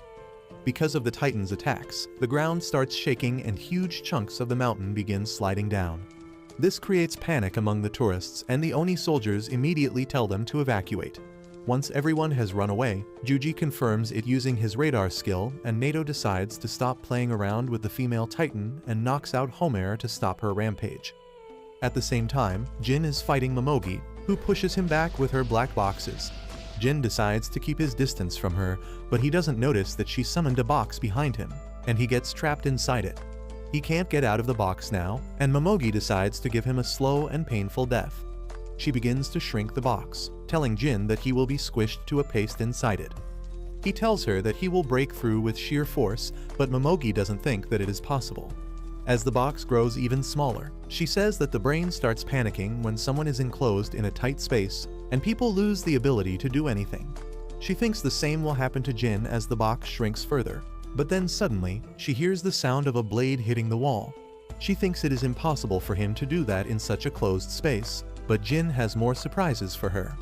Because of the Titan's attacks, the ground starts shaking and huge chunks of the mountain begin sliding down. This creates panic among the tourists, and the Oni soldiers immediately tell them to evacuate. Once everyone has run away, Juji confirms it using his radar skill, and Nato decides to stop playing around with the female Titan and knocks out Homare to stop her rampage. At the same time, Jin is fighting Momogi, who pushes him back with her black boxes. Jin decides to keep his distance from her, but he doesn't notice that she summoned a box behind him. and he gets trapped inside it. He can't get out of the box now, and Momogi decides to give him a slow and painful death. She begins to shrink the box, telling Jin that he will be squished to a paste inside it. He tells her that he will break through with sheer force, but Momogi doesn't think that it is possible. As the box grows even smaller, she says that the brain starts panicking when someone is enclosed in a tight space, and people lose the ability to do anything. She thinks the same will happen to Jin as the box shrinks further, but then suddenly, she hears the sound of a blade hitting the wall. She thinks it is impossible for him to do that in such a closed space, but Jin has more surprises for her.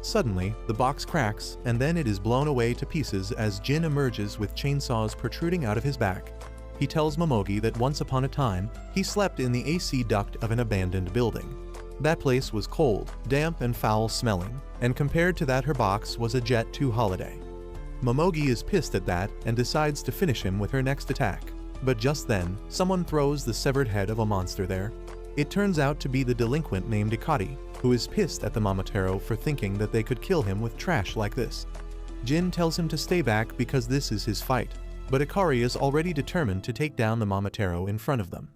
Suddenly, the box cracks, and then it is blown away to pieces as Jin emerges with chainsaws protruding out of his back. He tells Momogi that once upon a time, he slept in the AC duct of an abandoned building. That place was cold, damp and foul-smelling, and compared to that her box was a Jet 2 holiday. Momogi is pissed at that and decides to finish him with her next attack. But just then, someone throws the severed head of a monster there. It turns out to be the delinquent named Ikari, who is pissed at the Momotaro for thinking that they could kill him with trash like this. Jin tells him to stay back because this is his fight, but Ikari is already determined to take down the Momotaro in front of them.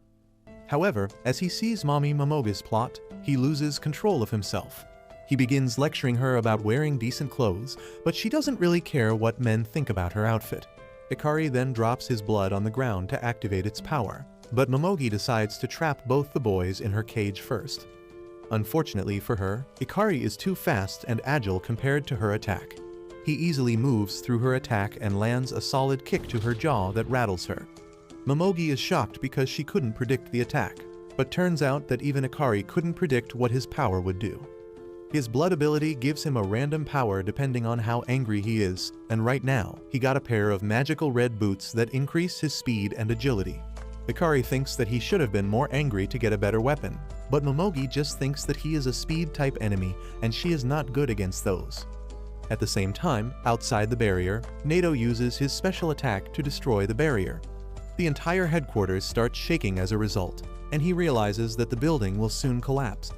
However, as he sees Mommy Momogi's plot, he loses control of himself. He begins lecturing her about wearing decent clothes, but she doesn't really care what men think about her outfit. Ikari then drops his blood on the ground to activate its power, but Momogi decides to trap both the boys in her cage first. Unfortunately for her, Ikari is too fast and agile compared to her attack. He easily moves through her attack and lands a solid kick to her jaw that rattles her. Momogi is shocked because she couldn't predict the attack, but turns out that even Ikari couldn't predict what his power would do. His blood ability gives him a random power depending on how angry he is, and right now, he got a pair of magical red boots that increase his speed and agility. Ikari thinks that he should have been more angry to get a better weapon, but Momogi just thinks that he is a speed-type enemy and she is not good against those. At the same time, outside the barrier, Nato uses his special attack to destroy the barrier. The entire headquarters starts shaking as a result, and he realizes that the building will soon collapse.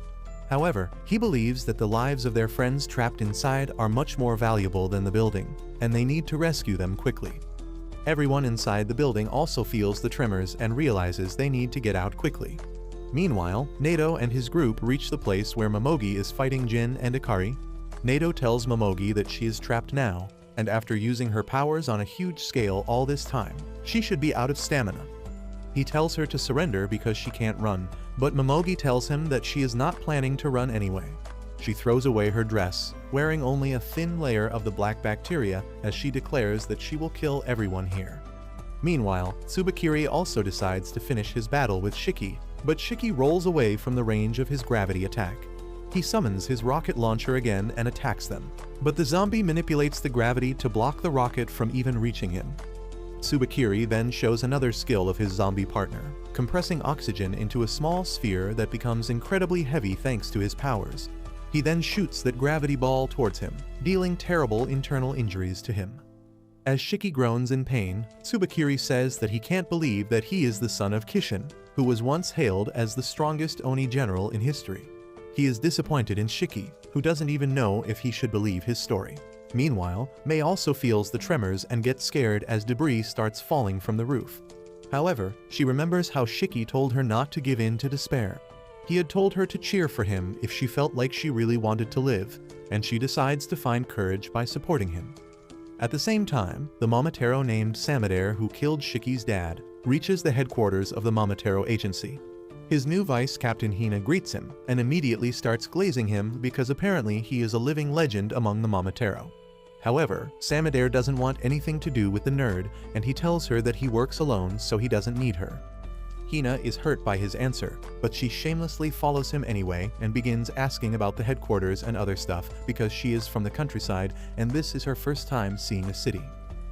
However, he believes that the lives of their friends trapped inside are much more valuable than the building, and they need to rescue them quickly. Everyone inside the building also feels the tremors and realizes they need to get out quickly. Meanwhile, Nato and his group reach the place where Momogi is fighting Jin and Ikari. Nato tells Momogi that she is trapped now, and after using her powers on a huge scale all this time, she should be out of stamina. He tells her to surrender because she can't run, but Momogi tells him that she is not planning to run anyway. She throws away her dress, wearing only a thin layer of the black bacteria as she declares that she will kill everyone here. Meanwhile, Tsubakiri also decides to finish his battle with Shiki, but Shiki rolls away from the range of his gravity attack. He summons his rocket launcher again and attacks them, but the zombie manipulates the gravity to block the rocket from even reaching him. Tsubakiri then shows another skill of his zombie partner, compressing oxygen into a small sphere that becomes incredibly heavy thanks to his powers. He then shoots that gravity ball towards him, dealing terrible internal injuries to him. As Shiki groans in pain, Tsubakiri says that he can't believe that he is the son of Kishin, who was once hailed as the strongest Oni general in history. He is disappointed in Shiki, who doesn't even know if he should believe his story. Meanwhile, Mei also feels the tremors and gets scared as debris starts falling from the roof. However, she remembers how Shiki told her not to give in to despair. He had told her to cheer for him if she felt like she really wanted to live, and she decides to find courage by supporting him. At the same time, the Momotaro named Samadare, who killed Shiki's dad, reaches the headquarters of the Momotaro agency. His new vice captain Hina greets him and immediately starts glazing him because apparently he is a living legend among the Momotaro. However, Samadare doesn't want anything to do with the nerd, and he tells her that he works alone so he doesn't need her. Hina is hurt by his answer, but she shamelessly follows him anyway and begins asking about the headquarters and other stuff because she is from the countryside and this is her first time seeing a city.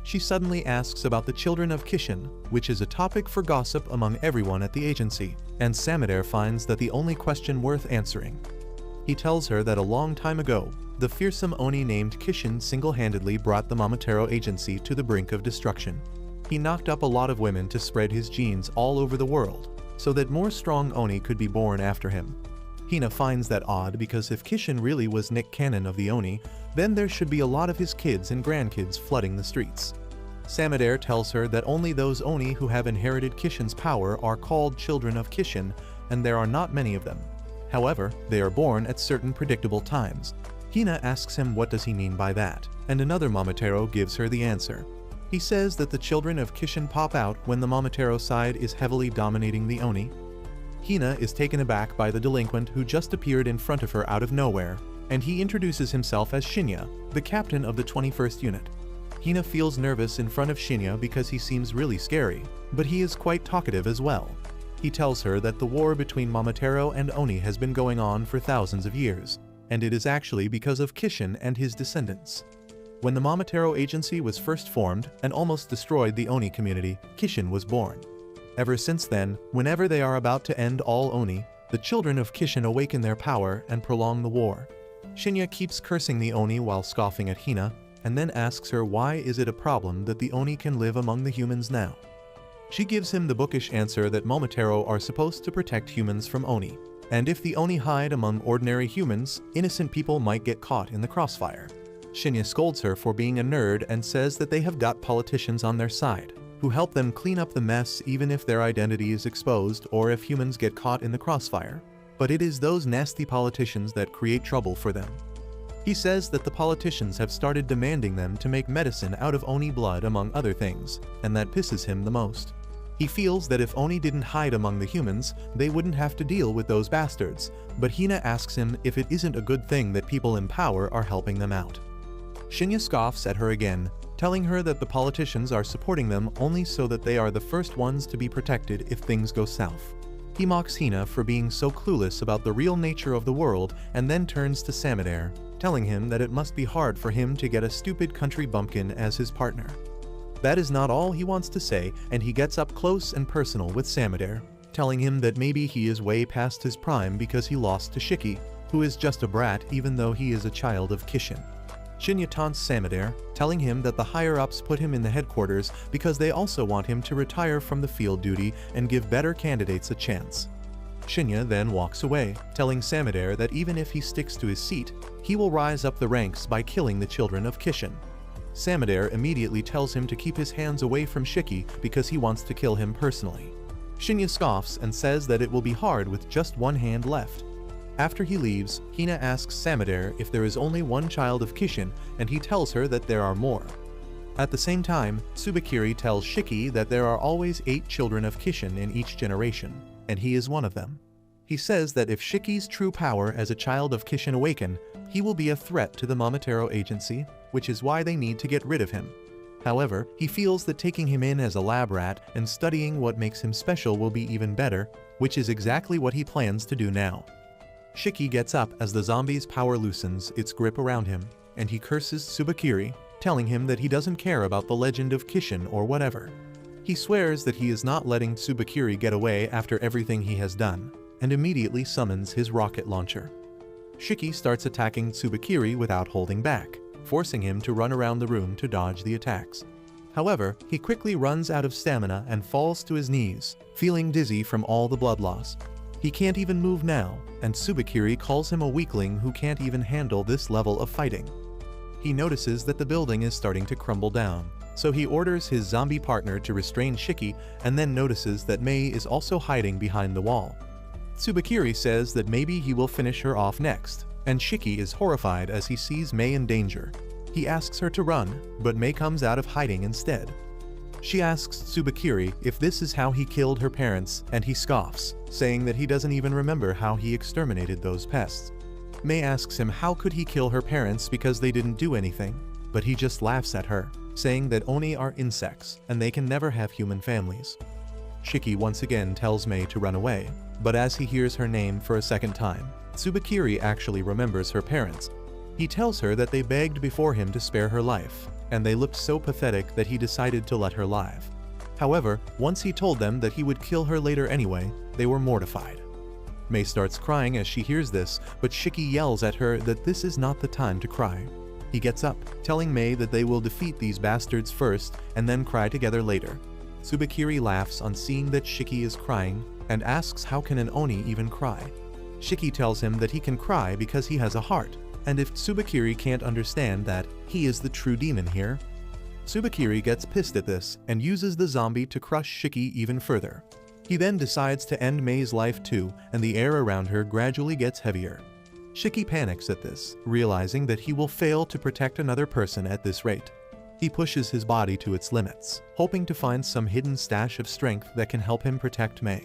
She suddenly asks about the children of Kishin, which is a topic for gossip among everyone at the agency, and Samadare finds that the only question worth answering. He tells her that a long time ago, the fearsome Oni named Kishin single-handedly brought the Momotaro agency to the brink of destruction. He knocked up a lot of women to spread his genes all over the world, so that more strong Oni could be born after him. Hina finds that odd because if Kishin really was Nick Cannon of the Oni, then there should be a lot of his kids and grandkids flooding the streets. Samadare tells her that only those Oni who have inherited Kishin's power are called children of Kishin, and there are not many of them. However, they are born at certain predictable times. Hina asks him what does he mean by that, and another Momotaro gives her the answer. He says that the children of Kishin pop out when the Momotaro side is heavily dominating the Oni. Hina is taken aback by the delinquent who just appeared in front of her out of nowhere, and he introduces himself as Shinya, the captain of the 21st unit. Hina feels nervous in front of Shinya because he seems really scary, but he is quite talkative as well. He tells her that the war between Momotaro and Oni has been going on for thousands of years, and it is actually because of Kishin and his descendants. When the Momotaro Agency was first formed and almost destroyed the Oni community, Kishin was born. Ever since then, whenever they are about to end all Oni, the children of Kishin awaken their power and prolong the war. Shinya keeps cursing the Oni while scoffing at Hina, and then asks her why is it a problem that the Oni can live among the humans now. She gives him the bookish answer that Momotaro are supposed to protect humans from Oni, and if the Oni hide among ordinary humans, innocent people might get caught in the crossfire. Shinya scolds her for being a nerd and says that they have got politicians on their side, who help them clean up the mess even if their identity is exposed or if humans get caught in the crossfire. But it is those nasty politicians that create trouble for them. He says that the politicians have started demanding them to make medicine out of Oni blood among other things, and that pisses him the most. He feels that if Oni didn't hide among the humans, they wouldn't have to deal with those bastards, but Hina asks him if it isn't a good thing that people in power are helping them out. Shinya scoffs at her again, telling her that the politicians are supporting them only so that they are the first ones to be protected if things go south. He mocks Hina for being so clueless about the real nature of the world and then turns to Samadare, telling him that it must be hard for him to get a stupid country bumpkin as his partner. That is not all he wants to say, and he gets up close and personal with Samadare, telling him that maybe he is way past his prime because he lost to Shiki, who is just a brat even though he is a child of Kishin. Shinya taunts Samadare, telling him that the higher-ups put him in the headquarters because they also want him to retire from the field duty and give better candidates a chance. Shinya then walks away, telling Samadare that even if he sticks to his seat, he will rise up the ranks by killing the children of Kishin. Samadare immediately tells him to keep his hands away from Shiki because he wants to kill him personally. Shinya scoffs and says that it will be hard with just one hand left. After he leaves, Hina asks Samadare if there is only one child of Kishin, and he tells her that there are more. At the same time, Tsubakiri tells Shiki that there are always 8 children of Kishin in each generation, and he is one of them. He says that if Shiki's true power as a child of Kishin awaken, he will be a threat to the Momotaro Agency, which is why they need to get rid of him. However, he feels that taking him in as a lab rat and studying what makes him special will be even better, which is exactly what he plans to do now. Shiki gets up as the zombie's power loosens its grip around him, and he curses Tsubakiri, telling him that he doesn't care about the legend of Kishin or whatever. He swears that he is not letting Tsubakiri get away after everything he has done, and immediately summons his rocket launcher. Shiki starts attacking Tsubakiri without holding back, forcing him to run around the room to dodge the attacks. However, he quickly runs out of stamina and falls to his knees, feeling dizzy from all the blood loss. He can't even move now, and Tsubakiri calls him a weakling who can't even handle this level of fighting. He notices that the building is starting to crumble down, so he orders his zombie partner to restrain Shiki and then notices that Mei is also hiding behind the wall. Tsubakiri says that maybe he will finish her off next, and Shiki is horrified as he sees Mei in danger. He asks her to run, but Mei comes out of hiding instead. She asks Tsubakiri if this is how he killed her parents, and he scoffs, saying that he doesn't even remember how he exterminated those pests. Mei asks him how could he kill her parents because they didn't do anything, but he just laughs at her, saying that Oni are insects and they can never have human families. Shiki once again tells Mei to run away, but as he hears her name for a second time, Tsubakiri actually remembers her parents. He tells her that they begged before him to spare her life, and they looked so pathetic that he decided to let her live. However, once he told them that he would kill her later anyway, they were mortified. Mei starts crying as she hears this, but Shiki yells at her that this is not the time to cry. He gets up, telling Mei that they will defeat these bastards first and then cry together later. Tsubakiri laughs on seeing that Shiki is crying and asks how can an Oni even cry. Shiki tells him that he can cry because he has a heart, and if Tsubakiri can't understand that, he is the true demon here. Tsubakiri gets pissed at this and uses the zombie to crush Shiki even further. He then decides to end Mei's life too, and the air around her gradually gets heavier. Shiki panics at this, realizing that he will fail to protect another person at this rate. He pushes his body to its limits, hoping to find some hidden stash of strength that can help him protect Mei.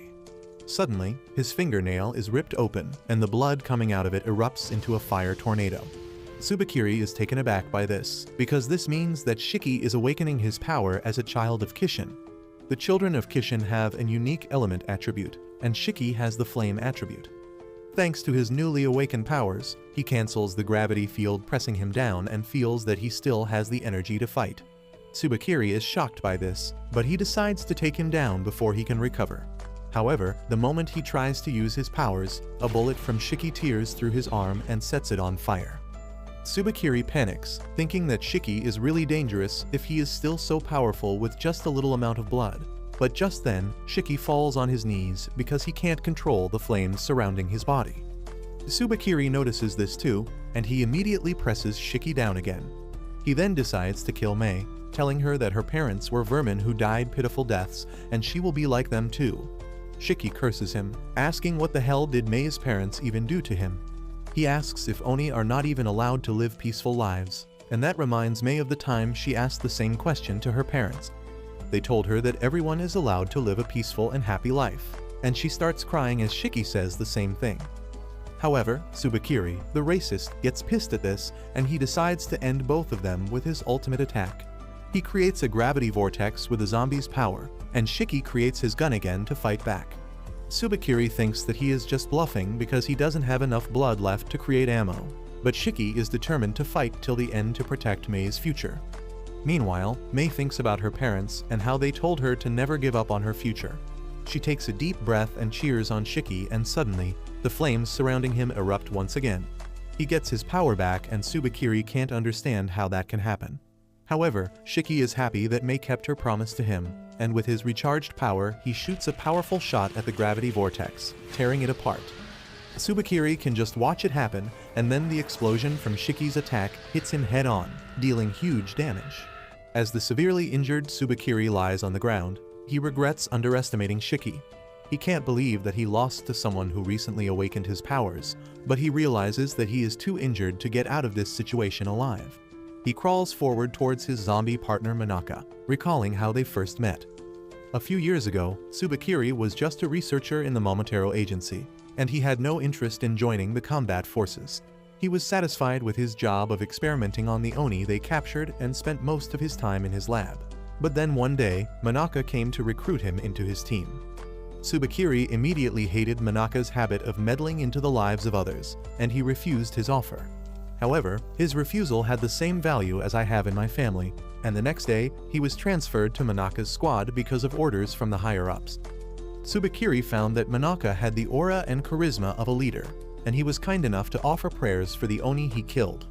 Suddenly, his fingernail is ripped open, and the blood coming out of it erupts into a fire tornado. Tsubakiri is taken aback by this, because this means that Shiki is awakening his power as a child of Kishin. The children of Kishin have a unique element attribute, and Shiki has the flame attribute. Thanks to his newly awakened powers, he cancels the gravity field pressing him down and feels that he still has the energy to fight. Tsubakiri is shocked by this, but he decides to take him down before he can recover. However, the moment he tries to use his powers, a bullet from Shiki tears through his arm and sets it on fire. Tsubakiri panics, thinking that Shiki is really dangerous if he is still so powerful with just a little amount of blood. But just then, Shiki falls on his knees because he can't control the flames surrounding his body. Tsubakiri notices this too, and he immediately presses Shiki down again. He then decides to kill Mei, telling her that her parents were vermin who died pitiful deaths, and she will be like them too. Shiki curses him, asking what the hell did Mei's parents even do to him. He asks if Oni are not even allowed to live peaceful lives, and that reminds Mei of the time she asked the same question to her parents. They told her that everyone is allowed to live a peaceful and happy life, and she starts crying as Shiki says the same thing. However, Tsubakiri, the racist, gets pissed at this, and he decides to end both of them with his ultimate attack. He creates a gravity vortex with a zombie's power, and Shiki creates his gun again to fight back. Tsubakiri thinks that he is just bluffing because he doesn't have enough blood left to create ammo, but Shiki is determined to fight till the end to protect Mei's future. Meanwhile, Mei thinks about her parents and how they told her to never give up on her future. She takes a deep breath and cheers on Shiki, and suddenly, the flames surrounding him erupt once again. He gets his power back, and Tsubakiri can't understand how that can happen. However, Shiki is happy that Mei kept her promise to him, and with his recharged power, he shoots a powerful shot at the gravity vortex, tearing it apart. Tsubakiri can just watch it happen, and then the explosion from Shiki's attack hits him head-on, dealing huge damage. As the severely injured Tsubakiri lies on the ground, he regrets underestimating Shiki. He can't believe that he lost to someone who recently awakened his powers, but he realizes that he is too injured to get out of this situation alive. He crawls forward towards his zombie partner Manaka, recalling how they first met. A few years ago, Tsubakiri was just a researcher in the Momotaro Agency, and he had no interest in joining the combat forces. He was satisfied with his job of experimenting on the Oni they captured and spent most of his time in his lab. But then one day, Manaka came to recruit him into his team. Tsubakiri immediately hated Manaka's habit of meddling into the lives of others, and he refused his offer. However, his refusal had the same value as I have in my family, and the next day, he was transferred to Manaka's squad because of orders from the higher-ups. Tsubakiri found that Manaka had the aura and charisma of a leader, and he was kind enough to offer prayers for the Oni he killed.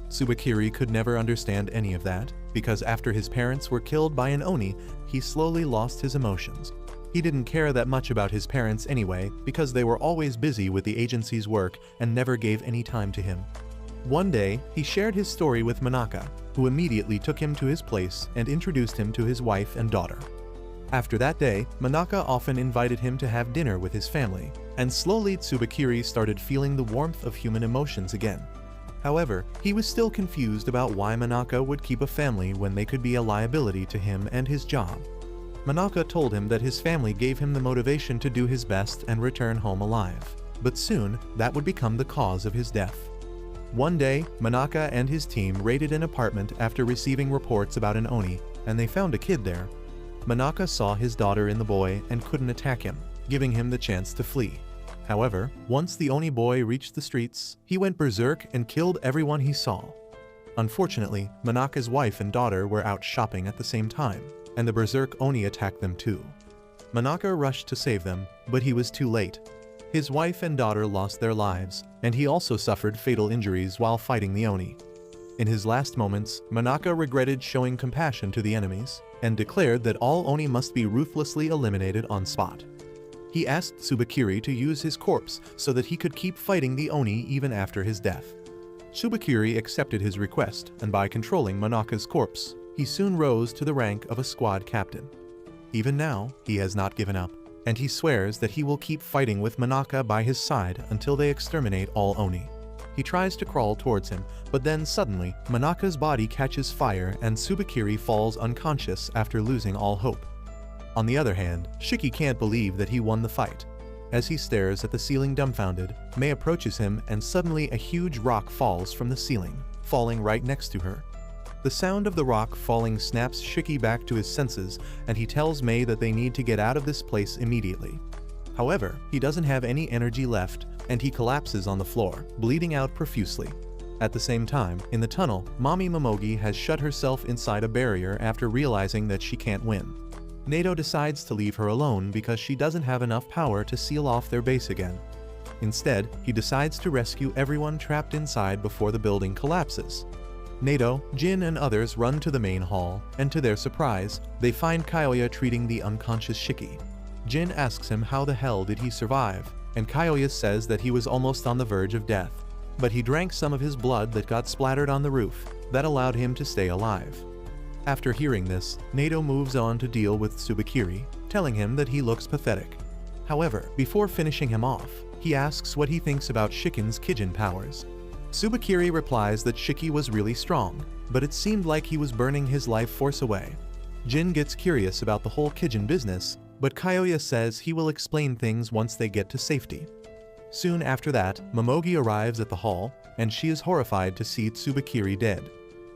Tsubakiri could never understand any of that, because after his parents were killed by an Oni, he slowly lost his emotions. He didn't care that much about his parents anyway, because they were always busy with the agency's work and never gave any time to him. One day, he shared his story with Manaka, who immediately took him to his place and introduced him to his wife and daughter. After that day, Manaka often invited him to have dinner with his family, and slowly Tsubakiri started feeling the warmth of human emotions again. However, he was still confused about why Manaka would keep a family when they could be a liability to him and his job. Manaka told him that his family gave him the motivation to do his best and return home alive, but soon that would become the cause of his death. One day, Manaka and his team raided an apartment after receiving reports about an Oni, and they found a kid there. Manaka saw his daughter in the boy and couldn't attack him, giving him the chance to flee. However, once the Oni boy reached the streets, he went berserk and killed everyone he saw. Unfortunately, Manaka's wife and daughter were out shopping at the same time, and the berserk Oni attacked them too. Manaka rushed to save them, but he was too late. His wife and daughter lost their lives, and he also suffered fatal injuries while fighting the Oni. In his last moments, Manaka regretted showing compassion to the enemies, and declared that all Oni must be ruthlessly eliminated on spot. He asked Tsubakiri to use his corpse so that he could keep fighting the Oni even after his death. Tsubakiri accepted his request, and by controlling Manaka's corpse, He soon rose to the rank of a squad captain. Even now, he has not given up, and he swears that he will keep fighting with Manaka by his side until they exterminate all Oni. He tries to crawl towards him, but then suddenly, Manaka's body catches fire and Tsubakiri falls unconscious after losing all hope. On the other hand, Shiki can't believe that he won the fight. As he stares at the ceiling dumbfounded, Mei approaches him and suddenly a huge rock falls from the ceiling, falling right next to her. The sound of the rock falling snaps Shiki back to his senses, and he tells Mei that they need to get out of this place immediately. However, he doesn't have any energy left, and he collapses on the floor, bleeding out profusely. At the same time, in the tunnel, Mommy Momogi has shut herself inside a barrier after realizing that she can't win. Nato decides to leave her alone because she doesn't have enough power to seal off their base again. Instead, he decides to rescue everyone trapped inside before the building collapses. Nato, Jin and others run to the main hall, and to their surprise, they find Kyoya treating the unconscious Shiki. Jin asks him how the hell did he survive, and Kyoya says that he was almost on the verge of death. But he drank some of his blood that got splattered on the roof, that allowed him to stay alive. After hearing this, Nato moves on to deal with Tsubakiri, telling him that he looks pathetic. However, before finishing him off, he asks what he thinks about Shikin's Kijin powers. Tsubakiri replies that Shiki was really strong, but it seemed like he was burning his life force away. Jin gets curious about the whole Kijin business, but Kyoya says he will explain things once they get to safety. Soon after that, Momogi arrives at the hall, and she is horrified to see Tsubakiri dead.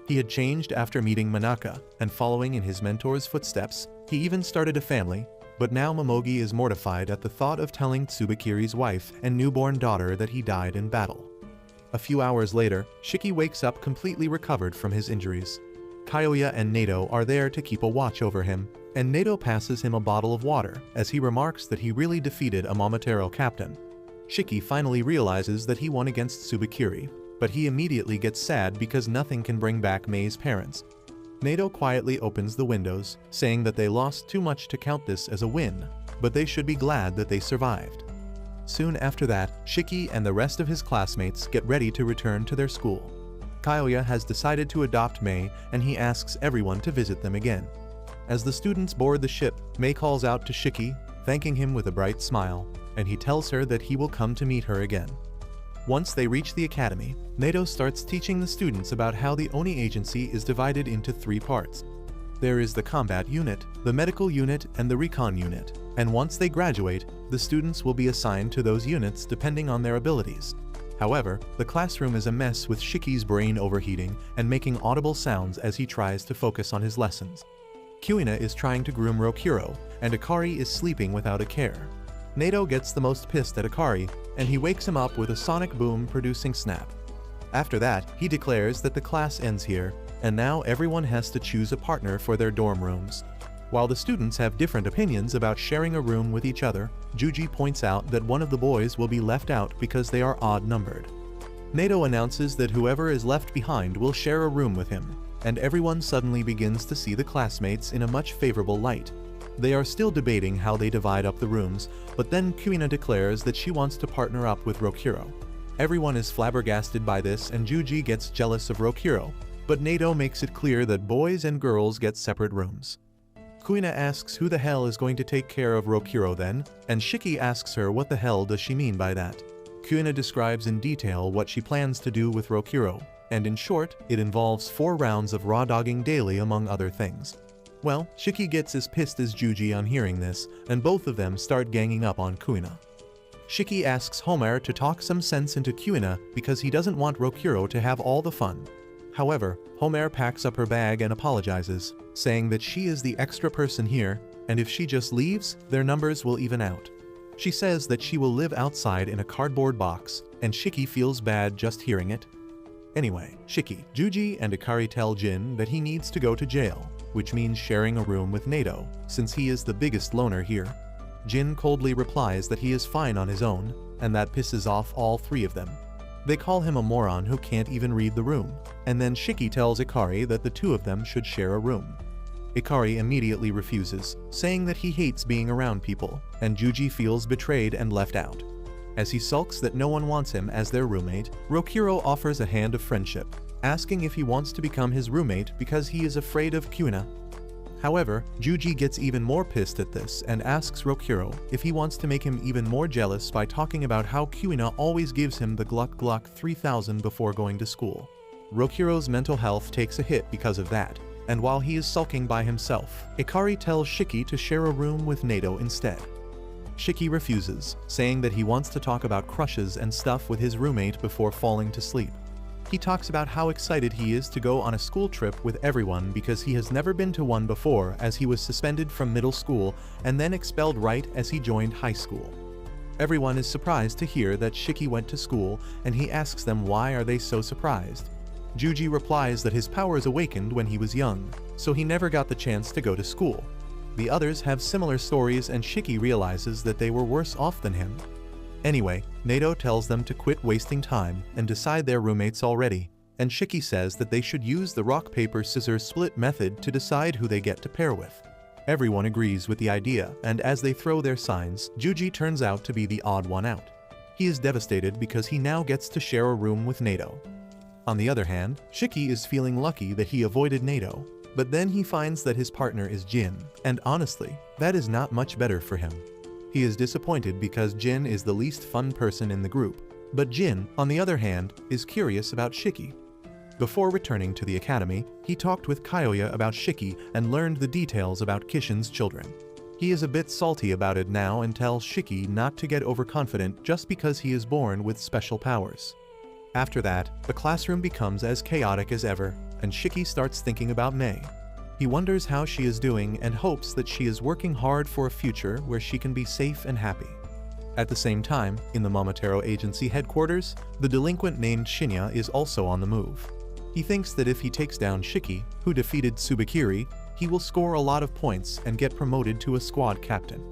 He had changed after meeting Manaka, and following in his mentor's footsteps, he even started a family, but now Momogi is mortified at the thought of telling Tsubakiri's wife and newborn daughter that he died in battle. A few hours later, Shiki wakes up completely recovered from his injuries. Kyoya and Nato are there to keep a watch over him, and Nato passes him a bottle of water as he remarks that he really defeated a Momotaro captain. Shiki finally realizes that he won against Tsubakiri, but he immediately gets sad because nothing can bring back Mei's parents. Nato quietly opens the windows, saying that they lost too much to count this as a win, but they should be glad that they survived. Soon after that, Shiki and the rest of his classmates get ready to return to their school. Kyoya has decided to adopt Mei, and he asks everyone to visit them again. As the students board the ship, Mei calls out to Shiki, thanking him with a bright smile, and he tells her that he will come to meet her again. Once they reach the academy, Nato starts teaching the students about how the Oni agency is divided into 3 parts. There is the combat unit, the medical unit, and the recon unit, and once they graduate, the students will be assigned to those units depending on their abilities. However, the classroom is a mess with Shiki's brain overheating and making audible sounds as he tries to focus on his lessons. Kuina is trying to groom Rokuro, and Akari is sleeping without a care. Nato gets the most pissed at Akari, and he wakes him up with a sonic boom producing snap. After that, he declares that the class ends here, and now everyone has to choose a partner for their dorm rooms. While the students have different opinions about sharing a room with each other, Juji points out that one of the boys will be left out because they are odd-numbered. Nato announces that whoever is left behind will share a room with him, and everyone suddenly begins to see the classmates in a much favorable light. They are still debating how they divide up the rooms, but then Kuina declares that she wants to partner up with Rokuro. Everyone is flabbergasted by this, and Juji gets jealous of Rokuro, but Nato makes it clear that boys and girls get separate rooms. Kuina asks who the hell is going to take care of Rokuro then, and Shiki asks her what the hell does she mean by that. Kuina describes in detail what she plans to do with Rokuro, and in short, it involves 4 rounds of raw dogging daily among other things. Well, Shiki gets as pissed as Juji on hearing this, and both of them start ganging up on Kuina. Shiki asks Homer to talk some sense into Kuina because he doesn't want Rokuro to have all the fun. However, Homer packs up her bag and apologizes, saying that she is the extra person here, and if she just leaves, their numbers will even out. She says that she will live outside in a cardboard box, and Shiki feels bad just hearing it. Anyway, Shiki, Juji, and Akari tell Jin that he needs to go to jail, which means sharing a room with Nato, since he is the biggest loner here. Jin coldly replies that he is fine on his own, and that pisses off all 3 of them. They call him a moron who can't even read the room, and then Shiki tells Akari that the 2 of them should share a room. Akari immediately refuses, saying that he hates being around people, and Juji feels betrayed and left out. As he sulks that no one wants him as their roommate, Rokuro offers a hand of friendship, asking if he wants to become his roommate because he is afraid of Kuina. However, Juji gets even more pissed at this and asks Rokuro if he wants to make him even more jealous by talking about how Kuina always gives him the Gluck Gluck 3000 before going to school. Rokuro's mental health takes a hit because of that, and while he is sulking by himself, Ikari tells Shiki to share a room with Nato instead. Shiki refuses, saying that he wants to talk about crushes and stuff with his roommate before falling to sleep. He talks about how excited he is to go on a school trip with everyone because he has never been to one before, as he was suspended from middle school and then expelled right as he joined high school. Everyone is surprised to hear that Shiki went to school, and he asks them why are they so surprised. Juji replies that his powers awakened when he was young, so he never got the chance to go to school. The others have similar stories, and Shiki realizes that they were worse off than him. Anyway, Nato tells them to quit wasting time and decide their roommates already, and Shiki says that they should use the rock-paper-scissors-split method to decide who they get to pair with. Everyone agrees with the idea, and as they throw their signs, Juji turns out to be the odd one out. He is devastated because he now gets to share a room with Nato. On the other hand, Shiki is feeling lucky that he avoided Nato, but then he finds that his partner is Jin, and honestly, that is not much better for him. He is disappointed because Jin is the least fun person in the group, but Jin, on the other hand, is curious about Shiki. Before returning to the academy, he talked with Kyoya about Shiki and learned the details about Kishin's children. He is a bit salty about it now and tells Shiki not to get overconfident just because he is born with special powers. After that, the classroom becomes as chaotic as ever, and Shiki starts thinking about Mei. He wonders how she is doing and hopes that she is working hard for a future where she can be safe and happy. At the same time, in the Momotaro Agency headquarters, the delinquent named Shinya is also on the move. He thinks that if he takes down Shiki, who defeated Tsubakiri, he will score a lot of points and get promoted to a squad captain.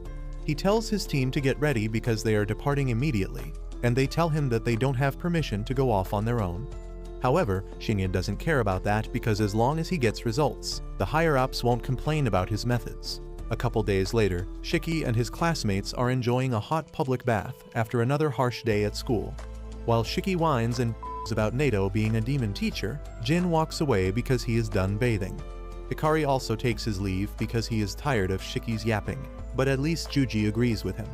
He tells his team to get ready because they are departing immediately, and they tell him that they don't have permission to go off on their own. However, Shinya doesn't care about that because as long as he gets results, the higher-ups won't complain about his methods. A couple days later, Shiki and his classmates are enjoying a hot public bath after another harsh day at school. While Shiki whines and about Nato being a demon teacher, Jin walks away because he is done bathing. Ikari also takes his leave because he is tired of Shiki's yapping, but at least Juji agrees with him.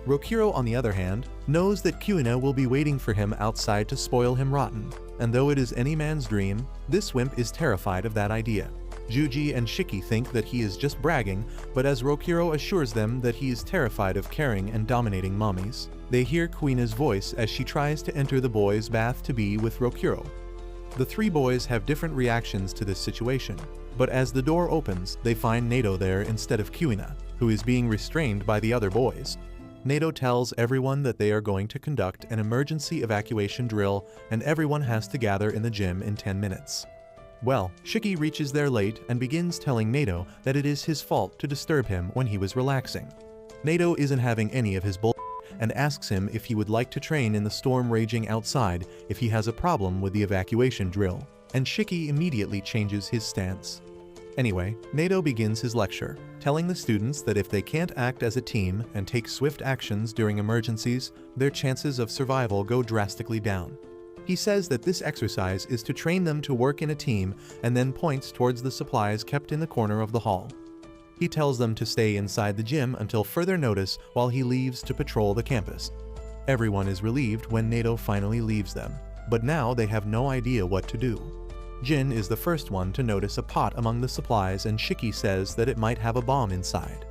Rokuro, on the other hand, knows that Kuina will be waiting for him outside to spoil him rotten, and though it is any man's dream, this wimp is terrified of that idea. Juji and Shiki think that he is just bragging, but as Rokuro assures them that he is terrified of caring and dominating mommies, they hear Kuina's voice as she tries to enter the boys' bath to be with Rokuro. The three boys have different reactions to this situation, but as the door opens, they find Nato there instead of Kuina, who is being restrained by the other boys. Nato tells everyone that they are going to conduct an emergency evacuation drill and everyone has to gather in the gym in 10 minutes. Well, Shiki reaches there late and begins telling Nato that it is his fault to disturb him when he was relaxing. Nato isn't having any of his bull and asks him if he would like to train in the storm raging outside if he has a problem with the evacuation drill, and Shiki immediately changes his stance. Anyway, Nato begins his lecture, telling the students that if they can't act as a team and take swift actions during emergencies, their chances of survival go drastically down. He says that this exercise is to train them to work in a team and then points towards the supplies kept in the corner of the hall. He tells them to stay inside the gym until further notice while he leaves to patrol the campus. Everyone is relieved when Nato finally leaves them, but now they have no idea what to do. Jin is the first one to notice a pot among the supplies and Shiki says that it might have a bomb inside.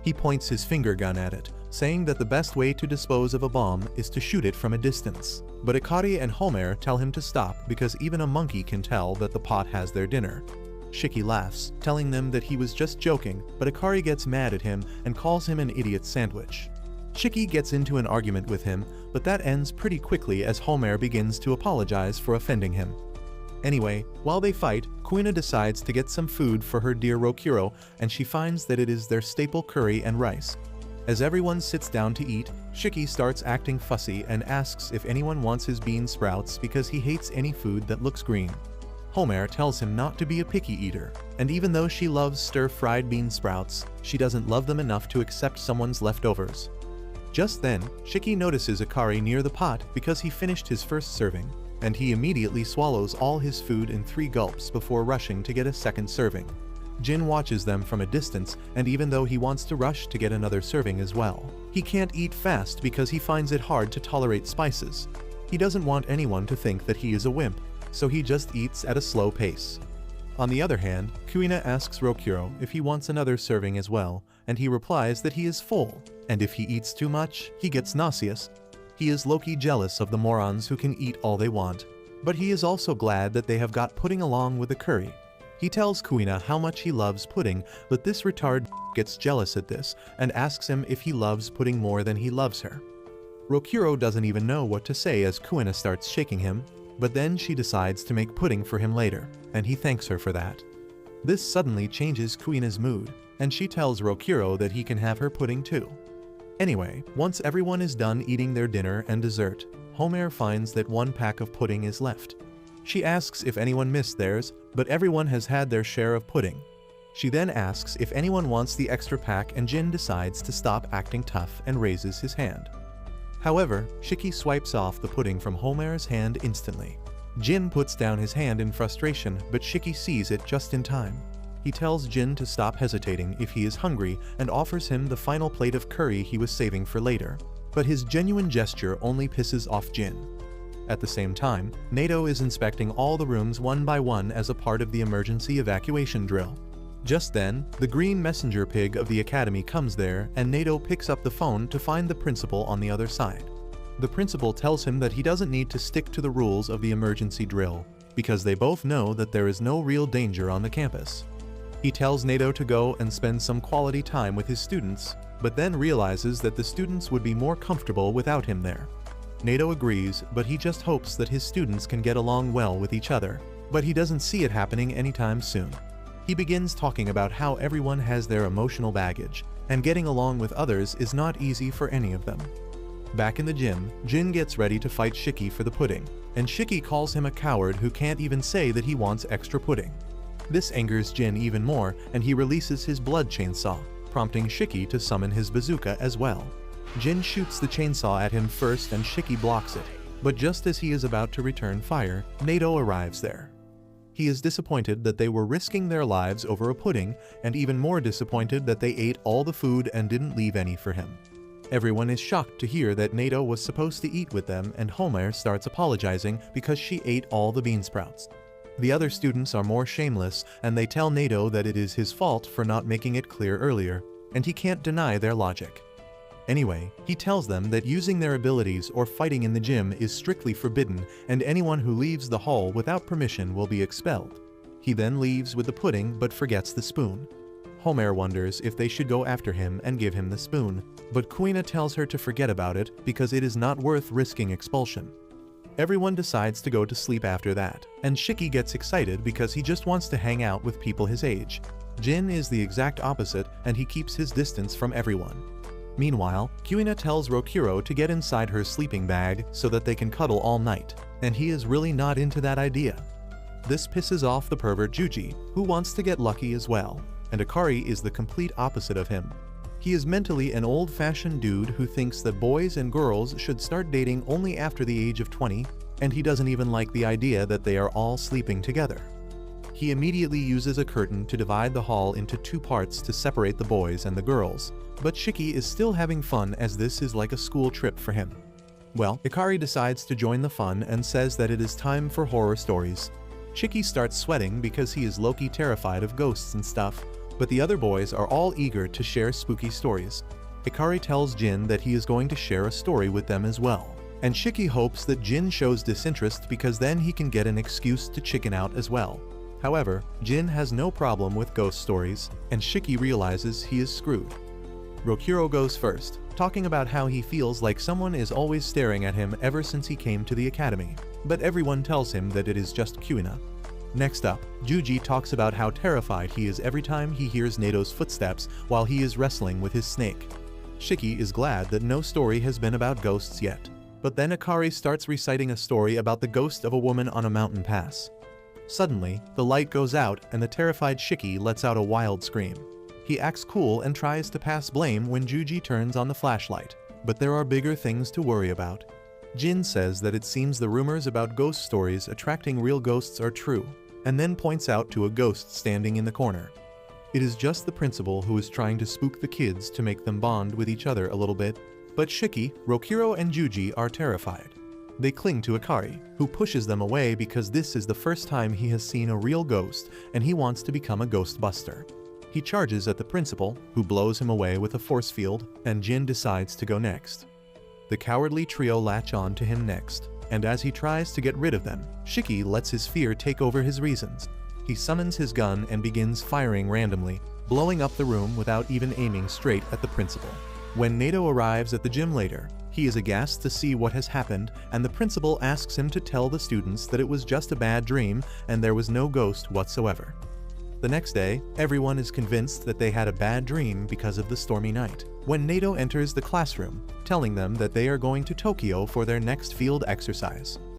He points his finger gun at it, saying that the best way to dispose of a bomb is to shoot it from a distance. But Ikari and Homer tell him to stop because even a monkey can tell that the pot has their dinner. Shiki laughs, telling them that he was just joking, but Ikari gets mad at him and calls him an idiot sandwich. Shiki gets into an argument with him, but that ends pretty quickly as Homer begins to apologize for offending him. Anyway, while they fight, Kuina decides to get some food for her dear Rokuro, and she finds that it is their staple curry and rice. As everyone sits down to eat, Shiki starts acting fussy and asks if anyone wants his bean sprouts because he hates any food that looks green. Homer tells him not to be a picky eater, and even though she loves stir-fried bean sprouts, she doesn't love them enough to accept someone's leftovers. Just then, Shiki notices Ikari near the pot because he finished his first serving. and he immediately swallows all his food in 3 gulps before rushing to get a second serving. Jin watches them from a distance, and even though he wants to rush to get another serving as well, he can't eat fast because he finds it hard to tolerate spices. He doesn't want anyone to think that he is a wimp, so he just eats at a slow pace. On the other hand, Kuina asks Rokuro if he wants another serving as well, and he replies that he is full, and if he eats too much, he gets nauseous. He is low-key jealous of the morons who can eat all they want, but he is also glad that they have got pudding along with the curry. He tells Kuina how much he loves pudding, but this retard gets jealous at this and asks him if he loves pudding more than he loves her. Rokuro doesn't even know what to say as Kuina starts shaking him, but then she decides to make pudding for him later, and he thanks her for that. This suddenly changes Kuina's mood, and she tells Rokuro that he can have her pudding too. Anyway, once everyone is done eating their dinner and dessert, Homer finds that 1 pack of pudding is left. She asks if anyone missed theirs, but everyone has had their share of pudding. She then asks if anyone wants the extra pack, and Jin decides to stop acting tough and raises his hand. However, Shiki swipes off the pudding from Homer's hand instantly. Jin puts down his hand in frustration, but Shiki sees it just in time. He tells Jin to stop hesitating if he is hungry and offers him the final plate of curry he was saving for later, but his genuine gesture only pisses off Jin. At the same time, Nato is inspecting all the rooms one by one as a part of the emergency evacuation drill. Just then, the green messenger pig of the academy comes there, and Nato picks up the phone to find the principal on the other side. The principal tells him that he doesn't need to stick to the rules of the emergency drill, because they both know that there is no real danger on the campus. He tells Nato to go and spend some quality time with his students, but then realizes that the students would be more comfortable without him there. Nato agrees, but he just hopes that his students can get along well with each other, but he doesn't see it happening anytime soon. He begins talking about how everyone has their emotional baggage, and getting along with others is not easy for any of them. Back in the gym, Jin gets ready to fight Shiki for the pudding, and Shiki calls him a coward who can't even say that he wants extra pudding. This angers Jin even more, and he releases his blood chainsaw, prompting Shiki to summon his bazooka as well. Jin shoots the chainsaw at him first and Shiki blocks it, but just as he is about to return fire, Nato arrives there. He is disappointed that they were risking their lives over a pudding, and even more disappointed that they ate all the food and didn't leave any for him. Everyone is shocked to hear that Nato was supposed to eat with them, and Homer starts apologizing because she ate all the bean sprouts. The other students are more shameless, and they tell Nato that it is his fault for not making it clear earlier, and he can't deny their logic. Anyway, he tells them that using their abilities or fighting in the gym is strictly forbidden, and anyone who leaves the hall without permission will be expelled. He then leaves with the pudding but forgets the spoon. Homer wonders if they should go after him and give him the spoon, but Kuina tells her to forget about it because it is not worth risking expulsion. Everyone decides to go to sleep after that, and Shiki gets excited because he just wants to hang out with people his age. Jin is the exact opposite, and he keeps his distance from everyone. Meanwhile, Kuina tells Rokuro to get inside her sleeping bag so that they can cuddle all night, and he is really not into that idea. This pisses off the pervert Juji, who wants to get lucky as well, and Akari is the complete opposite of him. He is mentally an old-fashioned dude who thinks that boys and girls should start dating only after the age of 20, and he doesn't even like the idea that they are all sleeping together. He immediately uses a curtain to divide the hall into 2 parts to separate the boys and the girls, but Shiki is still having fun as this is like a school trip for him. Well, Akari decides to join the fun and says that it is time for horror stories. Shiki starts sweating because he is low-key terrified of ghosts and stuff, but the other boys are all eager to share spooky stories. Akari tells Jin that he is going to share a story with them as well, and Shiki hopes that Jin shows disinterest because then he can get an excuse to chicken out as well. However, Jin has no problem with ghost stories, and Shiki realizes he is screwed. Rokuro goes first, talking about how he feels like someone is always staring at him ever since he came to the academy, but everyone tells him that it is just Kuina. Next up, Juji talks about how terrified he is every time he hears Nato's footsteps while he is wrestling with his snake. Shiki is glad that no story has been about ghosts yet, but then Akari starts reciting a story about the ghost of a woman on a mountain pass. Suddenly, the light goes out and the terrified Shiki lets out a wild scream. He acts cool and tries to pass blame when Juji turns on the flashlight, but there are bigger things to worry about. Jin says that it seems the rumors about ghost stories attracting real ghosts are true, and then points out to a ghost standing in the corner. It is just the principal who is trying to spook the kids to make them bond with each other a little bit, but Shiki, Rokiro and Juji are terrified. They cling to Akari, who pushes them away because this is the first time he has seen a real ghost and he wants to become a ghostbuster. He charges at the principal, who blows him away with a force field, and Jin decides to go next. The cowardly trio latch on to him next, and as he tries to get rid of them, Shiki lets his fear take over his reasons. He summons his gun and begins firing randomly, blowing up the room without even aiming straight at the principal. When Nato arrives at the gym later, he is aghast to see what has happened, and the principal asks him to tell the students that it was just a bad dream and there was no ghost whatsoever. The next day, everyone is convinced that they had a bad dream because of the stormy night, when Nato enters the classroom, telling them that they are going to Tokyo for their next field exercise.